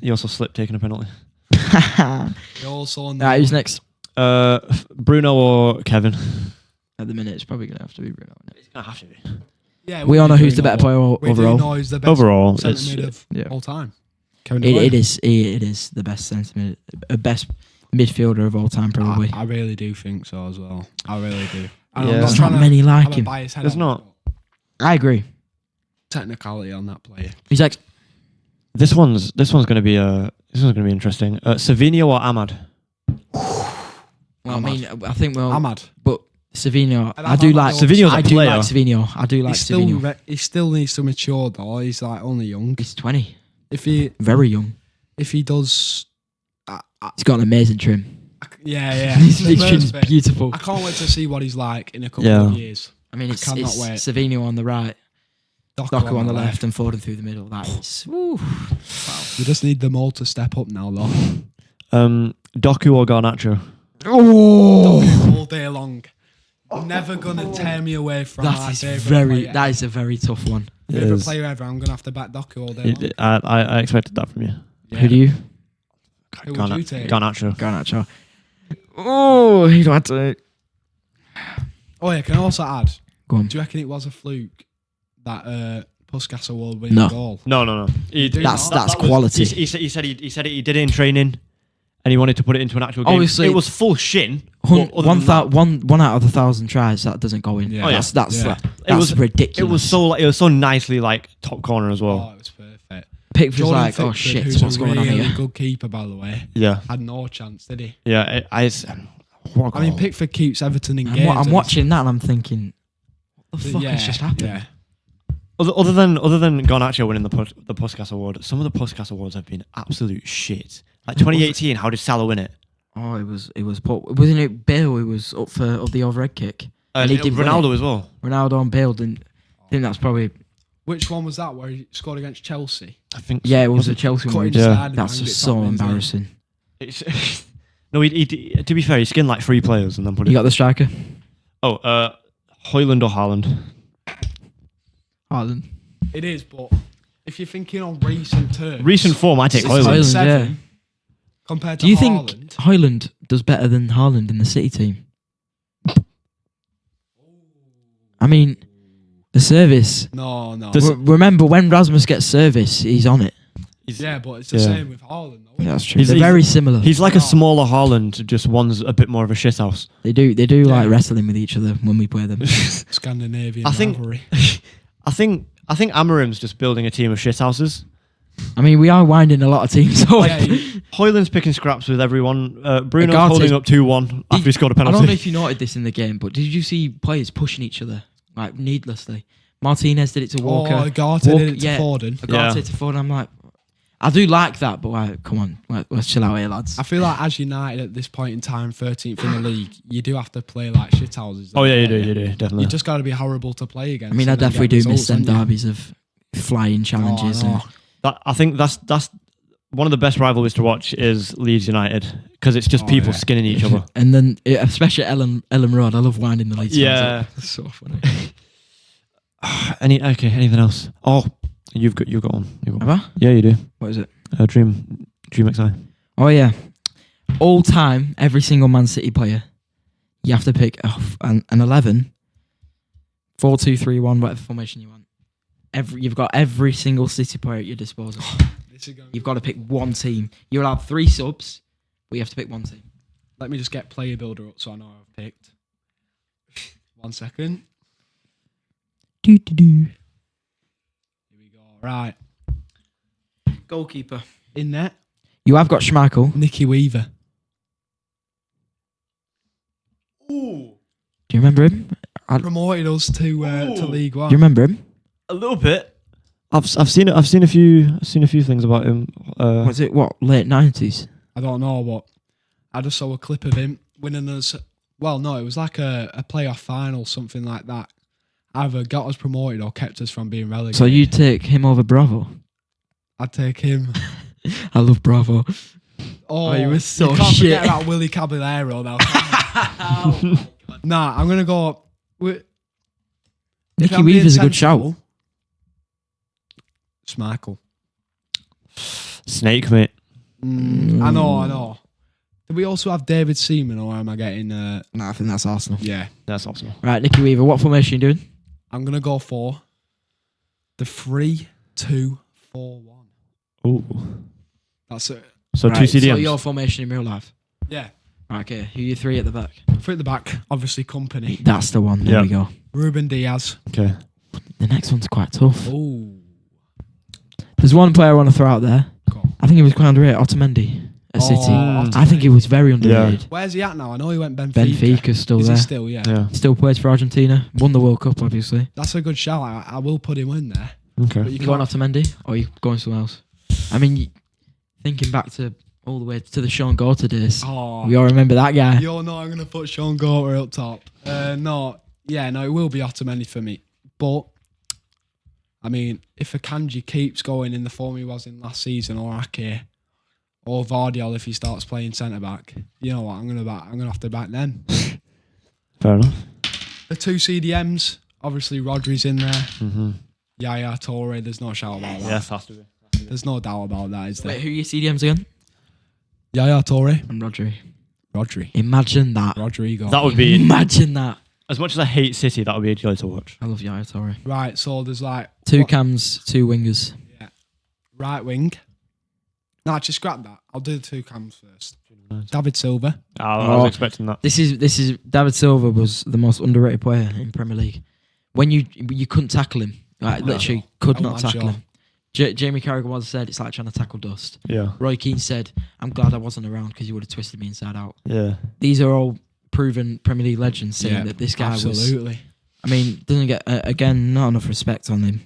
He also slipped taking a penalty.
He also on
Alright, who's next?
Bruno or Kevin?
At the minute, it's probably going to have to be Bruno.
It's gonna have to be.
Yeah,
We all know who's the better player
We do
overall.
know who's the best
Overall,
centre mid
it's
of all time.
It is the best sentiment, best midfielder of all time, probably.
I really do think so as well. I really do.
Yeah.
There's not many like him.
There's not.
I agree.
Technicality on that player.
He's like,
This one's gonna be interesting. Savinho or Ahmad?
well, I mean, I think
Ahmad.
but Savinho,
And
I do like
Savinho's a
I do
player.
like Savinho. I do like Savinho.
He still needs to mature though. He's like only young.
He's 20,
If he does,
he's got an amazing trim.
yeah.
His
The
trim's
first bit.
beautiful.
I can't wait to see what he's like in a couple of years.
I mean, it's
cannot wait.
Savinho on the right, Doku on the left, and Foden through the middle. That is, woo. Wow.
We just need them all to step up now, though.
Doku or Garnacho?
Doku all day long. Never gonna tear me away from
that is a very tough one.
Favorite player ever. I'm gonna have to back Doku all day long.
I expected that from you.
Yeah. Who do you?
Who would you take?
Garnacho.
Oh, who do I take?
Oh yeah, can I also add?
Go on.
Do you reckon it was a fluke that Puskas Award winning goal?
No.
That's quality.
He said he did it in training, and he wanted to put it into an actual game.
Obviously,
it was full shin.
One out of 1,000 tries that doesn't go in. Yeah. That's ridiculous.
It was so nicely like top corner as well.
Oh, it was perfect.
Pickford's like, oh shit, what's going on here?
Good keeper, by the way.
Yeah,
had no chance, did he?
Yeah, I
mean, Pickford keeps Everton in games.
I'm watching that and I'm thinking, what the fuck has just happened?
Yeah.
Other
than Garnacho winning the Puskas Award, some of the Puskas Awards have been absolute shit. Like 2018, how did Salah win it?
Oh, it was wasn't it Bale who was up for the overhead kick?
And he did Ronaldo as well.
Ronaldo and Bale didn't. I think that's probably.
Which one was that where he scored against Chelsea?
I think.
Yeah, it was a Chelsea one.
Yeah.
That's just so embarrassing.
No, he to be fair, he skinned like 3 players and then put it.
You got the striker?
Oh, Højlund or Haaland?
Haaland.
It is, but if you're thinking on recent terms,
recent form, I take Højlund.
Yeah.
Compared to
Do you
Haaland,
think Højlund does better than Haaland in the City team? I mean, the service.
No.
Remember, when Rasmus gets service, he's on it.
Yeah, but it's the same with Haaland. Though,
yeah, that's true. They're very similar.
He's like a smaller Haaland, just one's a bit more of a shithouse.
They do like wrestling with each other when we play them.
Scandinavian rivalry.
I think Amarim's just building a team of shithouses.
I mean, we are winding a lot of teams up.
Højlund's picking scraps with everyone. Bruno's holding up 2-1 after he scored a penalty.
I don't know if you noted this in the game, but did you see players pushing each other like needlessly? Martinez did it to Walker.
Oh, Agate did it to Foden.
Agate to Foden. I'm like, I do like that, but like, come on, let's chill out here, lads.
I feel like as United at this point in time, 13th in the league, you do have to play like shithouses.
Oh yeah, you do, definitely.
You just got to be horrible to play against.
I mean, I definitely do miss them derbies of flying challenges.
I think that's one of the best rivalries to watch is Leeds United because it's just people skinning each other.
And then, especially Ellen Road, I love winding the Leeds.
Yeah,
that's so funny.
Anything else? Oh, you've got one.
Have I?
Yeah, you do.
What is it?
Dream XI.
Oh yeah, all time, every single Man City player, you have to pick an 11, 4-2-3-1, whatever formation you want. You've got every single City player at your disposal. You've got to pick one team. You'll have 3 subs, but you have to pick one team.
Let me just get player builder up so I know I've picked. 1 second.
Here
we go. Right.
Goalkeeper.
In net.
You have got Schmeichel.
Nicky Weaver.
Ooh. Do you remember him?
Promoted us to League One.
Do you remember him?
A little bit. I've seen a few things about him.
Was it late 90s?
I don't know, but I just saw a clip of him winning us. Well, no, it was like a playoff final, something like that. Either got us promoted or kept us from being relegated.
So you take him over Bravo?
I'd take him.
I love Bravo.
Oh,
he was so
you can't
shit.
Forget about Willie Caballero now. Oh my God. Nah, I'm gonna go with
Nicky Weaver's a good shout.
Schmeichel.
Snake, mate.
I know. Do we also have David Seaman, or am I getting?
No, I think that's Arsenal.
Yeah,
that's Arsenal.
Right, Nicky Weaver, what formation are you doing?
I'm gonna go for the 3-2-4-1.
Ooh,
that's it.
So right, 2 CDMs.
So your formation in real life?
Yeah.
Right, okay, who are you 3 at the back?
3 at the back, obviously Company.
That's the one. There we go.
Ruben Diaz.
Okay.
The next one's quite tough.
Ooh.
There's one player I want to throw out there. I think he was quite underrated. Otamendi at City. I think he was very underrated.
Yeah. Where's he at now? I know he went Benfica.
Benfica's still there.
He still, yeah.
Still plays for Argentina. Won the World Cup, obviously.
That's a good shout. I will put him in there.
Okay.
But
you going Otamendi or are you going somewhere else? I mean, thinking back to all the way to the Sean Gorter days. We all remember that guy.
You're not going to put Sean Gorter up top. No, it will be Otamendi for me. But I mean, if Akanji keeps going in the form he was in last season, or Ake, or Vardiol if he starts playing centre back. You know what? I'm gonna have to back them.
Fair enough.
The 2 CDMs, obviously Rodri's in there. Mm-hmm. Yaya Toure, there's no shout about that.
Yes, has to be.
There's no doubt about that, is there?
Wait, who are your CDMs again?
Yaya Toure
And Rodri.
Rodri.
Imagine that.
Rodrigo.
That would be...
Imagine that.
As much as I hate City, that would be a joy to watch.
I love Yaya Toure.
Right, so there's like...
2 cams, 2 wingers.
Yeah. Right wing. Nah, just scrap that. I'll do the 2 cams first. David Silva.
I was expecting that.
This is David Silva was the most underrated player in Premier League. When you couldn't tackle him, like literally could not tackle him. Jamie Carragher once said it's like trying to tackle dust.
Yeah.
Roy Keane said, "I'm glad I wasn't around because you would have twisted me inside out."
Yeah.
These are all proven Premier League legends saying that this guy
absolutely.
I mean, doesn't get again not enough respect on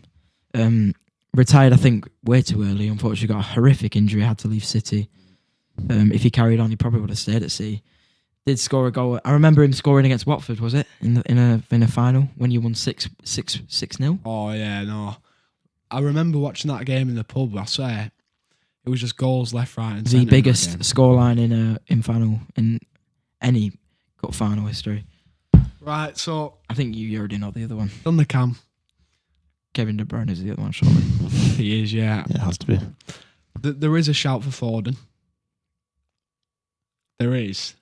him. Retired, I think, way too early. Unfortunately, got a horrific injury. Had to leave City. If he carried on, he probably would have stayed at City. Did score a goal. I remember him scoring against Watford. Was it in a final when you won 6-0?
Oh yeah, no. I remember watching that game in the pub. I swear, it was just goals left, right, and centre.
The biggest scoreline in final in any cup final history.
Right, so
I think you already know the other one.
on the cam,
Kevin De Bruyne is the other one, surely.
he is. Yeah,
It has to be.
there is a shout for Foden. There is.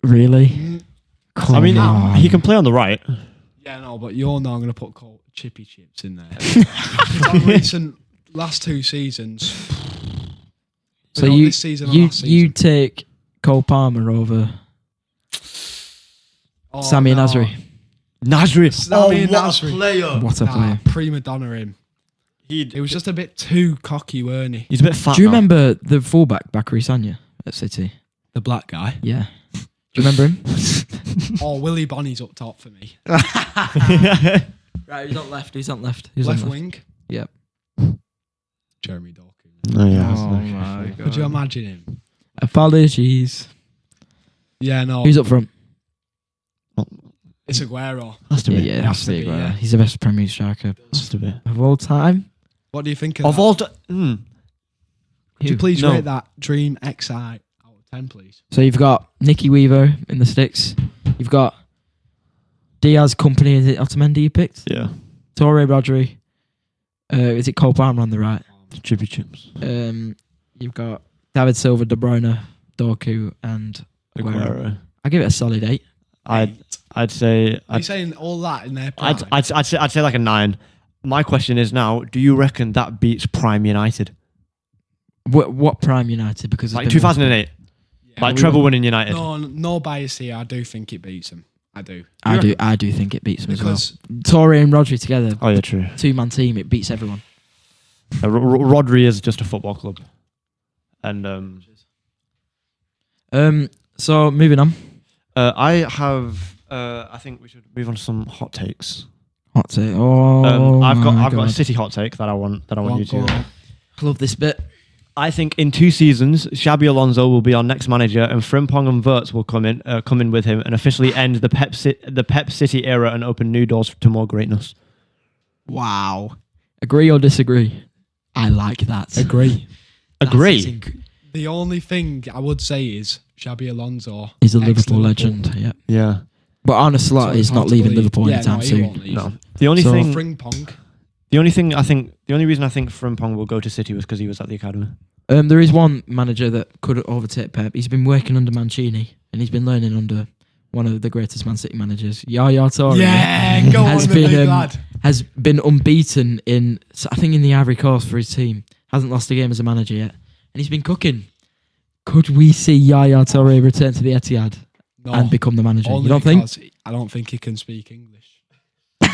Really?
I mean, he can play on the right.
Yeah, no, but you're not going to put chippy chips in there. On recent last 2 seasons.
So
this season or last season.
you take Cole Palmer over Sammy and Nasri.
Nasri.
Sammy and Nasri.
Player.
What a player.
Prima donna him. It was just a bit too cocky, weren't he?
He's a bit fat.
Do you remember the fullback Bakary Sagna at City?
The black guy.
Yeah. Do you remember him?
Oh, Willie Bonnie's up top for me.
Right, he's on left.
Left wing.
Yep.
Jeremy Dorkin.
Oh, yeah.
Oh my God.
Could you imagine him?
Apologies.
Yeah, no.
Who's up front?
It's Aguero.
Has to be.
Yeah, it has to be.
yeah.
He's the best Premier League striker
Has to be.
of all time.
What do you think of
Of
that?
all...
Could you please
No.
rate that Dream XI out of 10, please?
So you've got Nicky Weaver in the sticks. You've got Diaz, Company. Is it Otamendi you picked?
Yeah.
Torre, Rodri. Is it Cole Palmer on the right?
Chippy chips.
You've got David Silva, De Bruyne, Dorku, and Aguero. I give it a solid 8.
I'd say...
Are you saying all that in their prime?
I'd say like a 9. My question is now, do you reckon that beats Prime United?
What Prime United? Because
Like 2008.
Yeah,
Like treble winning United.
No bias here. I do think it beats them. I do.
I do think it beats them
Because
as well. Torre and Rodri together,
Oh yeah, true.
2-man team, it beats everyone.
Rodri is just a football club. And
So moving on.
I think we should move on to some hot takes.
Hot take. Oh,
I've got a
God.
City hot take that I want you
Go
to.
on.
I love this bit.
I think in 2 seasons, Xabi Alonso will be our next manager, and Frimpong and Wirtz will come in with him and officially end the Pep City era and open new doors to more greatness.
Wow. Agree or disagree? I like that.
Agree.
Agree.
The only thing I would say is Xabi Alonso.
He's a Liverpool legend. Yeah.
Yeah.
But Arne Slot is not leaving Liverpool anytime soon.
No. The only thing.
Frimpong.
The only reason I think Frimpong will go to City was because he was at the academy.
There is one manager that could overtake Pep. He's been working under Mancini and he's been learning under one of the greatest Man City managers, Yaya Toure.
Yeah, go on, the big lad.
Has been unbeaten in the Ivory Coast for his team. Hasn't lost a game as a manager yet, and he's been cooking. Could we see Yaya Toure return to the Etihad and become the manager? You don't think?
I don't think he can speak English.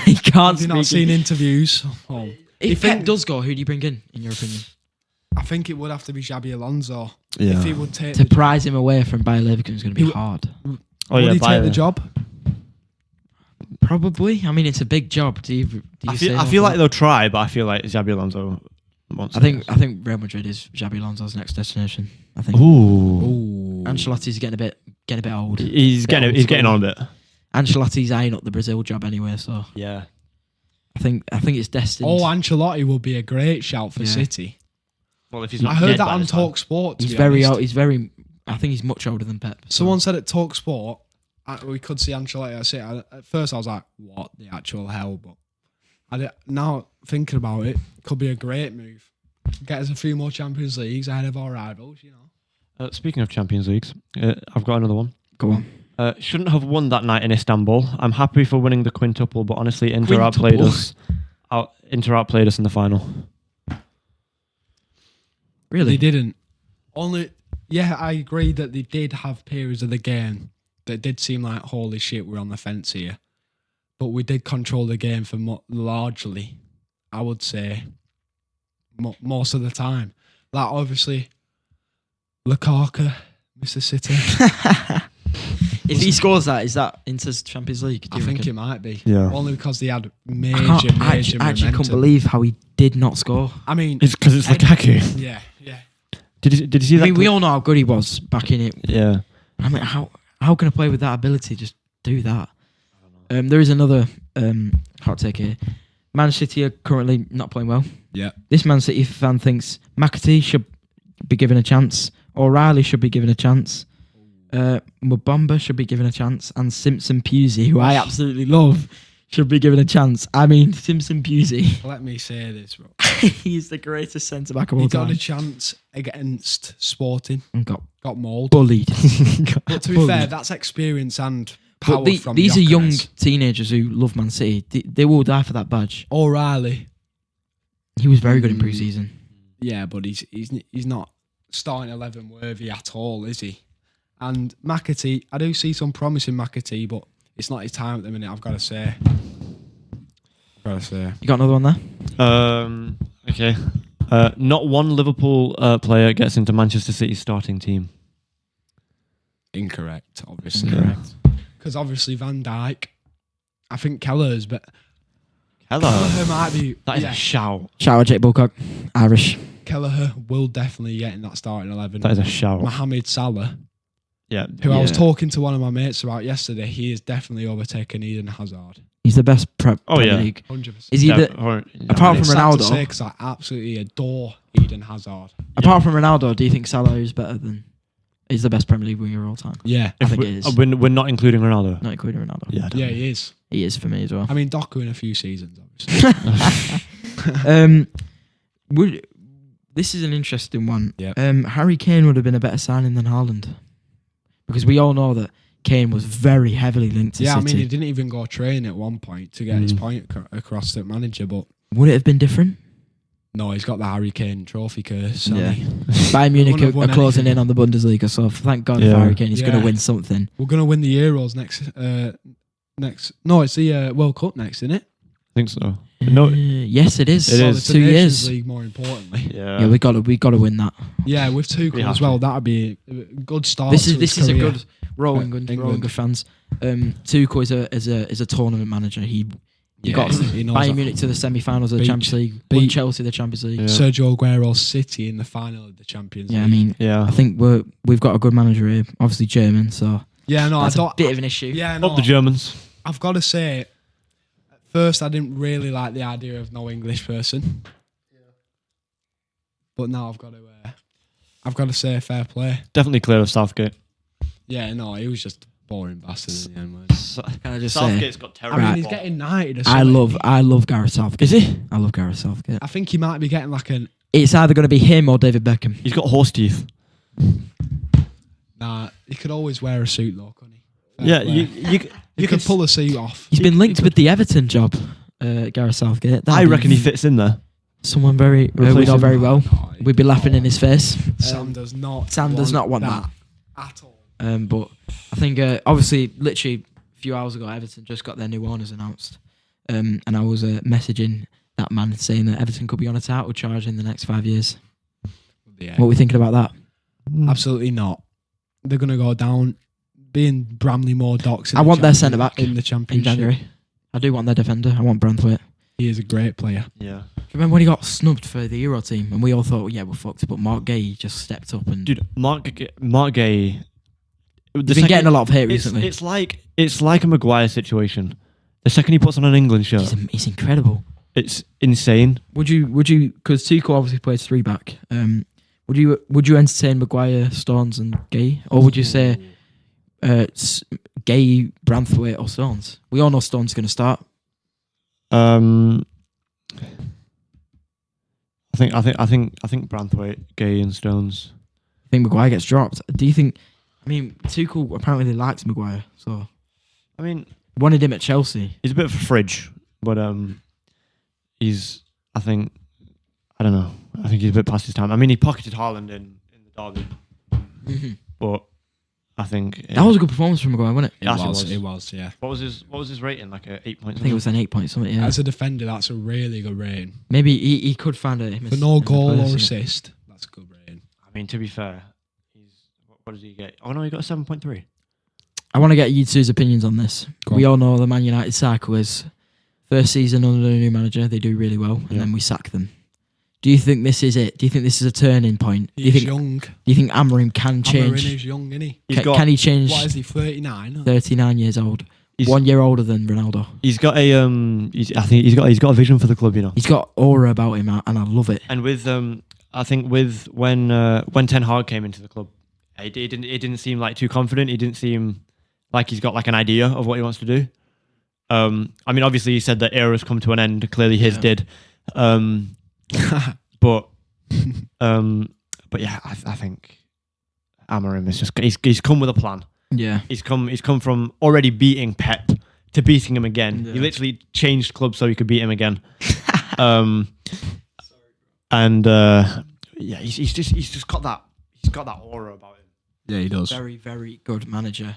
He can't.
Have you not seen interviews? Oh.
If Pep does go, who do you bring in your opinion?
I think it would have to be Xabi Alonso.
Yeah.
If he would take
To prize him away from Bayer Leverkusen is going to be hard.
Would he take the job?
Probably. I mean, it's a big job.
I feel like they'll try, but I feel like Xabi Alonso wants.
I think Real Madrid is Xabi Alonso's next destination. I think.
Ooh.
Ancelotti's getting a bit old.
He's getting on a bit.
Ancelotti's eyeing up the Brazil job anyway, so
Yeah.
I think it's destined.
Oh, Ancelotti will be a great shout for
Yeah.
City.
Well, if he's not
I heard
dead
that
by
on
the time.
Talk Sport.
He's very old. I think he's much older than Pep. So.
Someone said at Talk Sport we could see Ancelotti. At first, I was like, "What the actual hell?" But now thinking about it, could be a great move. Get us a few more Champions Leagues ahead of our rivals.
Speaking of Champions Leagues, I've got another one.
Go on.
Shouldn't have won that night in Istanbul. I'm happy for winning the quintuple, but honestly, Inter outplayed us in the final.
Really?
They didn't. I agree that they did have periods of the game that did seem like, holy shit, we're on the fence here. But we did control the game for largely, I would say, most of the time. Like, obviously, Lukaku, Mr. City.
If he scores that, is that Inter's Champions League?
I think it might be.
Yeah.
Only because they had major
I actually can't believe how he did not score.
I mean,
It's because it's Lukaku.
Yeah.
Did you see that?
I mean, we all know how good he was back in it.
Yeah.
I mean, how can a player with that ability just do that? There is another hot take here. Man City are currently not playing well.
Yeah.
This Man City fan thinks McAtee should be given a chance. O'Reilly should be given a chance. Mbamba should be given a chance. And Simpson Pusey, who I absolutely love, should be given a chance. I mean, Simpson Pusey.
Let me say this, bro.
He's the greatest centre back of all
He
time.
got a chance against Sporting.
And got
mauled.
bullied.
But to be fair, that's experience and power from
these are young
Gyökeres.
teenagers who love Man City. They will die for that badge.
O'Reilly.
He was very good in pre-season.
Yeah, but he's not starting 11 worthy at all, is he? And McAtee, I do see some promise in McAtee, but it's not his time at the minute, I've got to say.
You got another one there?
Okay. Not one Liverpool player gets into Manchester City's starting team.
Incorrect, obviously.
Incorrect.
Because obviously Van Dijk, I think Kelleher's, but
Hello.
Kelleher might be.
That is a shout.
Shout out Jake Bulcock. Irish.
Kelleher will definitely get in that starting 11.
That is a shout.
Mohamed Salah,
Yeah.
who I was talking to one of my mates about yesterday, he is definitely overtaken Eden Hazard.
He's the best Premier
yeah.
League.
100%.
Is he the... Apart from Ronaldo...
Because I absolutely adore Eden Hazard.
Apart from Ronaldo, do you think Salah is better than... Is the best Premier League winger of all time?
Yeah.
I think it is.
We're not including Ronaldo.
Not including Ronaldo.
Yeah,
Yeah, he is.
He is for me as well.
I mean, Doku in a few seasons, obviously.
This is an interesting one.
Yep.
Harry Kane would have been a better signing than Haaland. Because we all know that Kane was very heavily linked to City.
I mean, he didn't even go train at one point to get his point across to the manager, but...
Would it have been different?
No, he's got the Harry Kane trophy curse.
Yeah. Bayern Munich are closing in on the Bundesliga, so thank God for Harry Kane. He's going to win something.
We're going to win the Euros next. No, it's the World Cup next, isn't it?
I think so. No,
yes, it is.
It is.
It's the
2
Nations
years.
League, more importantly.
Yeah, we got to win that.
Yeah, with Tuchel as well, that'd be a good start.
This
to
is
his
a
career.
good rolling good fans. Tuchel is a tournament manager. He got Bayern Munich to the semi-finals of the Champions League, won Chelsea the Champions League.
Yeah.
Sergio Aguero's City in the final of the Champions League.
Yeah, I mean, I think we've got a good manager here. Obviously German, so that's a bit of an issue.
Yeah, no,
Up the Germans.
I've got to say, at first I didn't really like the idea of no English person, but now I've got to say fair play.
Definitely clear of Southgate.
Yeah, no, he was just a boring bastard in the end.
Can I just
Southgate's
say,
got terrible.
I mean, he's getting knighted. Or
I
something.
love Gareth Southgate.
Is he?
I love Gareth Southgate.
I think he might be getting like an.
It's either going to be him or David Beckham.
He's got horse teeth.
Nah, he could always wear a suit though, couldn't he?
Yeah,
Fair you could pull a suit off.
He's been linked with the Everton job, Gareth Southgate.
I reckon he fits in there.
Someone we
Replace
know
him.
very well.
No,
We'd be laughing in his face.
Sam does not.
Sam does not want that
at all.
But I think obviously, literally a few hours ago, Everton just got their new owners announced, and I was messaging that man saying that Everton could be on a title charge in the next 5 years.
Yeah.
What are we thinking about that?
Absolutely not. They're going to go down. Being Bramley Moore Docks.
I want their centre back
in the
in
Championship.
January. I do want their defender. I want Branthwaite.
He is a great player.
Yeah.
Remember when he got snubbed for the Euro team, and we all thought, yeah, we're fucked. But Mark Gay just stepped up and
Dude, Mark Gay.
he's been getting a lot of hate recently.
It's like a Maguire situation. The second he puts on an England shirt,
He's incredible.
It's insane.
Would you? Because Tuchel obviously plays 3-back. Would you entertain Maguire, Stones, and Gay, or would you say Gay, Branthwaite, or Stones? We all know Stones going to start.
I think Branthwaite, Gay, and Stones.
I think Maguire gets dropped. Do you think? I mean, Tuchel apparently likes Maguire, so
I mean,
wanted him at Chelsea.
He's a bit of a fridge, but he's. I don't know. I think he's a bit past his time. I mean, he pocketed Haaland in the derby, but I think
that was a good performance from Maguire, wasn't it?
It was. Yeah.
What was his rating? Like a 8 point.
I think it was an 8 point something. Yeah.
As a defender, that's a really good rating.
Maybe he could find a
for no goal or assist. That's a good rating.
I mean, to be fair, what did he get? Oh no, he got a 7.3.
I want to get you two's opinions on this. We all know the Man United cycle is first season under a new manager, they do really well, and then we sack them. Do you think this is it? Do you think this is a turning point?
He's young.
Do you think Amorim can change?
Amorim is young, isn't he?
Can he change?
What is he? 39.
39 years old. He's 1 year older than Ronaldo.
He's got a I think he's got a vision for the club. You know,
he's got aura about him, and I love it.
And with I think with when Ten Hag came into the club, it didn't seem like too confident. He didn't seem like he's got like an idea of what he wants to do. I mean, obviously he said that era's come to an end. Clearly his did. But yeah, I think Amorim is just he's come with a plan.
Yeah,
he's come from already beating Pep to beating him again. Yeah. He literally changed clubs so he could beat him again. Yeah, he's just got that aura about him.
Yeah, he does.
Very, very good manager.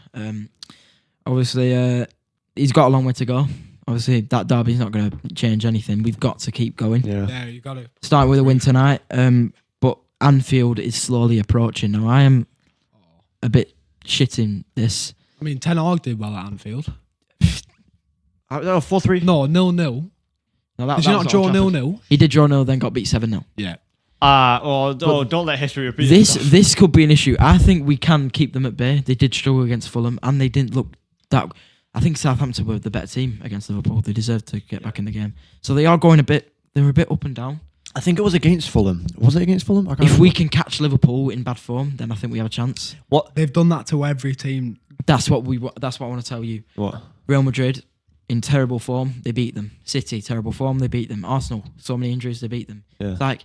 Obviously, he's got a long way to go. Obviously, that derby's not going to change anything. We've got to keep going.
Yeah, you got to
start with a win tonight. But Anfield is slowly approaching now. I am a bit shitting this.
I mean, Ten Hag did well at Anfield.
4-3.
No, 0-0.
No,
did you not draw 0-0?
He did draw 0, then got beat 7-0.
Yeah.
Don't let history repeat itself.
This could be an issue. I think we can keep them at bay. They did struggle against Fulham, and they didn't look that. I think Southampton were the better team against Liverpool. They deserved to get back in the game. So they are going a bit. They were a bit up and down.
I think it was against Fulham. Was it against Fulham?
If we can catch Liverpool in bad form, then I think we have a chance.
What they've done that to every team.
That's what I want to tell you.
What?
Real Madrid in terrible form, they beat them. City terrible form, they beat them. Arsenal, so many injuries, they beat them. Yeah. It's like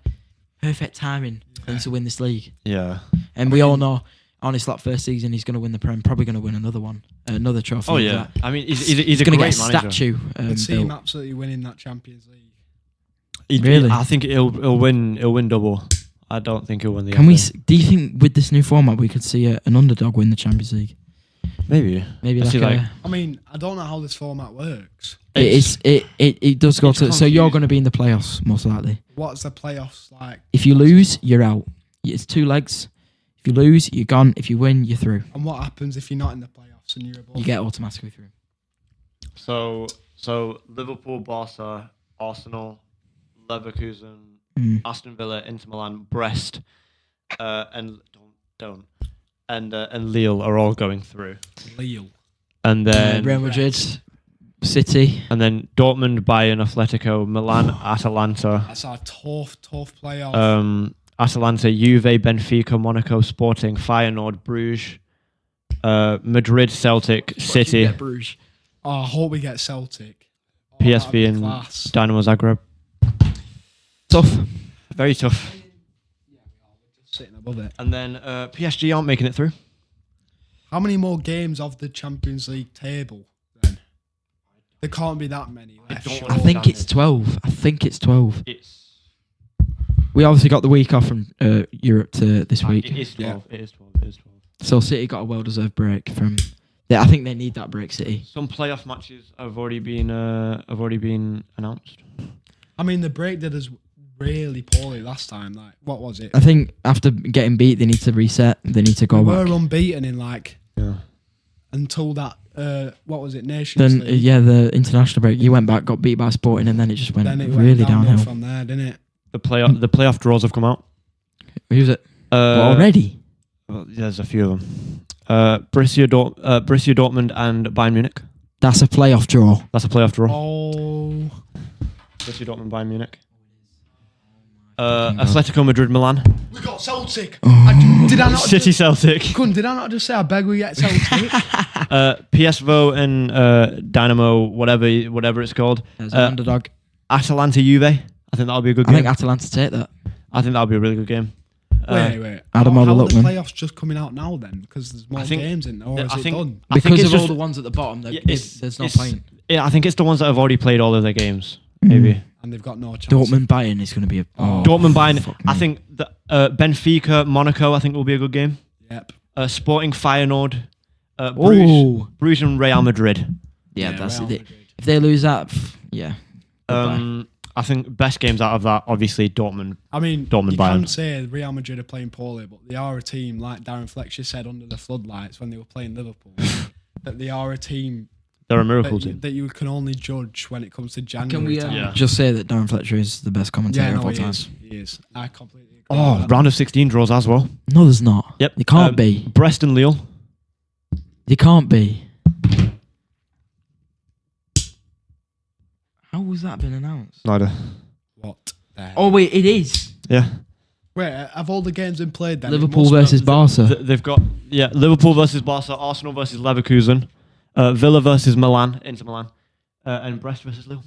perfect timing for them to win this league.
Yeah.
And we all know, honestly, that first season he's going to win the Prem, probably going to win another trophy.
Oh yeah. I mean, he's going to get a
statue.
I see him absolutely winning that Champions League.
Really?
I think he'll win double. I don't think he'll win the.
Do you think with this new format we could see an underdog win the Champions League?
Maybe
I mean, I don't know how this format works.
It does go to. Confused. So you're going to be in the playoffs most likely.
What's the playoffs like?
If you lose, you're out. It's 2 legs. If you lose, you're gone. If you win, you're through.
And what happens if you're not in the playoffs and you're above?
You get automatically through.
So Liverpool, Barca, Arsenal, Leverkusen, Aston Villa, Inter Milan, Brest, and Lille are all going through.
Lille.
And then
Real Madrid, City.
And then Dortmund, Bayern, Atletico, Milan, Atalanta.
That's our tough playoff.
Atalanta, Juve, Benfica, Monaco, Sporting, Feyenoord, Bruges, Madrid, Celtic, City.
Bruges.
I hope we get Celtic.
PSV and Dynamo Zagreb.
Tough.
Very tough.
Yeah, we're just sitting above it.
And then PSG aren't making it through.
How many more games of the Champions League table then? There can't be that many left.
I think it's 12. We obviously got the week off from Europe to this week.
It is 12.
Yeah.
It is 12.
So City got a well-deserved break from. I think they need that break, City.
Some playoff matches have already been announced.
I mean, the break did us really poorly last time. Like, what was it?
I think after getting beat, they need to reset. They need to go back.
We were unbeaten in until that. What was it? Nations League.
The international break. You went back, got beat by Sporting, and then it just went really downhill
from there, didn't it?
The playoff draws have come out.
Who's it? Already?
Well, there's a few of them. Borussia Dortmund and Bayern Munich.
That's a playoff draw.
That's a playoff draw.
Oh.
Borussia Dortmund, Bayern Munich. Atletico Madrid, Milan.
We got Celtic.
Did I not City Celtic.
Did I not just say I beg we get Celtic?
PSV and Dynamo, whatever it's called.
As an underdog.
Atalanta Juve. I think that'll be a good game.
I think Atalanta take that.
I think that'll be a really good game.
Wait.
Adam
How are the
Lookman.
playoffs just coming out now then? Because there's more games in there, or is it done?
Because of all the ones at the bottom, there's no point.
Yeah, I think it's the ones that have already played all of their games. Maybe.
And they've got no chance.
Dortmund Bayern is going to be a...
Dortmund Bayern. I think Benfica Monaco, I think will be a good game.
Yep.
Sporting Feyenoord. Bruges and Real Madrid.
Yeah, that's it. If they lose that, yeah.
I think best games out of that, obviously Dortmund.
I mean,
Dortmund,
you
Bayern.
can't say Real Madrid are playing poorly, but they are a team, like Darren Fletcher said under the floodlights when they were playing Liverpool, that they are a team.
They're a miracle team.
That you can only judge when it comes to January.
Can we just say that Darren Fletcher is the best commentator of all time?
He is. I completely agree.
Round of 16 draws as well.
No, there's not.
Yep.
It can't be.
Brest and Lille.
It can't be. How has that been announced?
Neither.
What?
Oh, wait, it is.
Yeah.
Wait, have all the games been played then?
Liverpool versus Barca.
They've got, Liverpool versus Barca, Arsenal versus Leverkusen, Villa versus Milan, Inter Milan, and Brest versus Lille.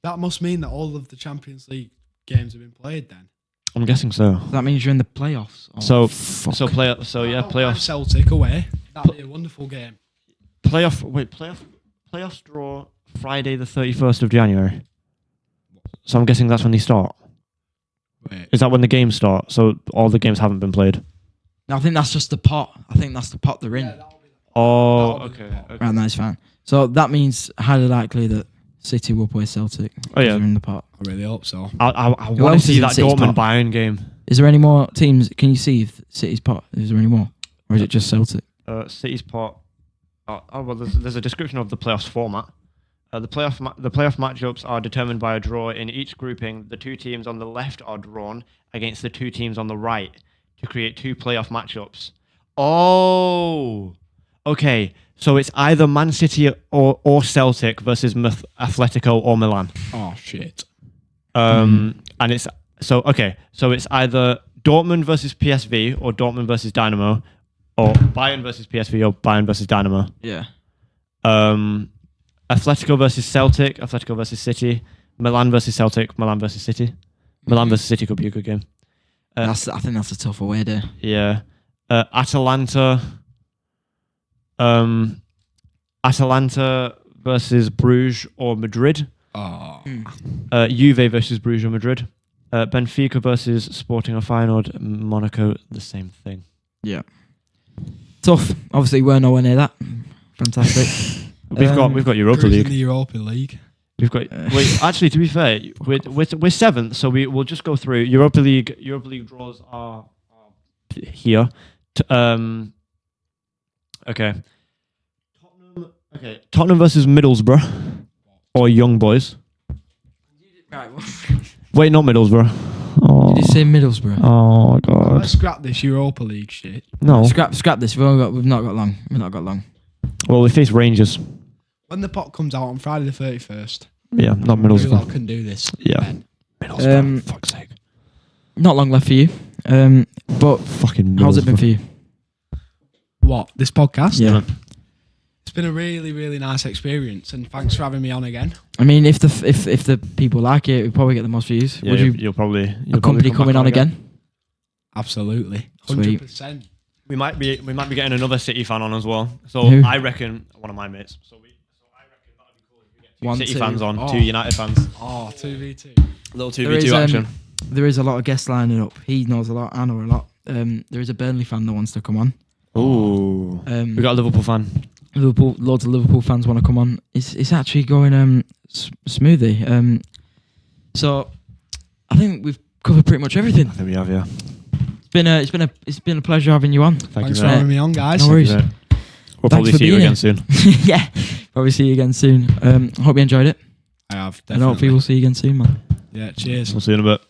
That must mean that all of the Champions League games have been played then.
I'm guessing so.
That means you're in the playoffs.
Playoffs.
Celtic away. That'd be a wonderful game.
Playoffs draw Friday the 31st of January. So I'm guessing that's when they start.
Wait.
Is that when the games start? So all the games haven't been played.
No, I think that's just the pot. I think that's the pot they're in.
Okay.
Right, that's fine. So that means highly likely that City will play Celtic.
Oh yeah,
they're in the pot.
I really hope so.
I want to see that Dortmund Bayern game.
Is there any more teams? Can you see if City's pot? Is there any more, or is it just Celtic?
City's pot. Well, there's a description of the playoffs format. The playoff matchups are determined by a draw in each grouping. The two teams on the left are drawn against the two teams on the right to create two playoff matchups. Oh, okay. So it's either Man City or Celtic versus Atletico or Milan.
Oh shit.
And it's so it's either Dortmund versus PSV or Dortmund versus Dynamo, or Bayern versus PSV or Bayern versus Dynamo.
Yeah.
Atletico versus Celtic, Atletico versus City, Milan versus Celtic, Milan versus City. Milan versus City could be a good game.
I think that's a tough away day.
Yeah. Atalanta versus Bruges or Madrid. Juve versus Bruges or Madrid. Benfica versus Sporting or Feyenoord. Monaco, the same thing.
Yeah. Tough. Obviously, we're nowhere near that. Fantastic.
We've got Europa League.
In the Europa League.
We've got actually, to be fair, we're seventh, so we'll just go through Europa League. Europa League draws are here. Okay. Tottenham versus Middlesbrough or Young Boys.
Right.
Wait, not Middlesbrough. Oh.
Did you say Middlesbrough?
Oh god.
Let's scrap this Europa League shit.
No.
Scrap this. We've not got long.
Well, we face Rangers.
When the pot comes out on Friday the 31st.
Yeah, not Middlesbrough.
We can do this.
Yeah. Middlesbrough. Fuck's sake.
Not long left for you. But
fucking
how's it been for you?
What? This podcast?
Yeah.
It's been a really, really nice experience, and thanks for having me on again.
I mean, if the people like it, we probably get the most views.
Yeah,
Would
you'll probably
company coming on again?
Absolutely.
Sweet.
100%.
We might be getting another City fan on as well. So
Who?
I reckon one of my mates. So I reckon that'd be cool if we get two City fans on,
Oh.
two United fans.
Oh, 2v2.
Little 2v2 action.
There is a lot of guests lining up. He knows a lot. I know a lot. There is a Burnley fan that wants to come on.
Ooh. We got a Liverpool fan.
Loads of Liverpool fans want to come on. It's actually going smoothly. So I think we've covered pretty much everything.
I think we have, yeah.
It's been a pleasure having you on.
Thanks for having me on, guys.
No worries.
We'll probably see you again soon.
Yeah, probably see you again soon. Hope you enjoyed it.
I have, definitely.
And hopefully we'll see you again soon, man.
Yeah, cheers.
We'll see you in a bit.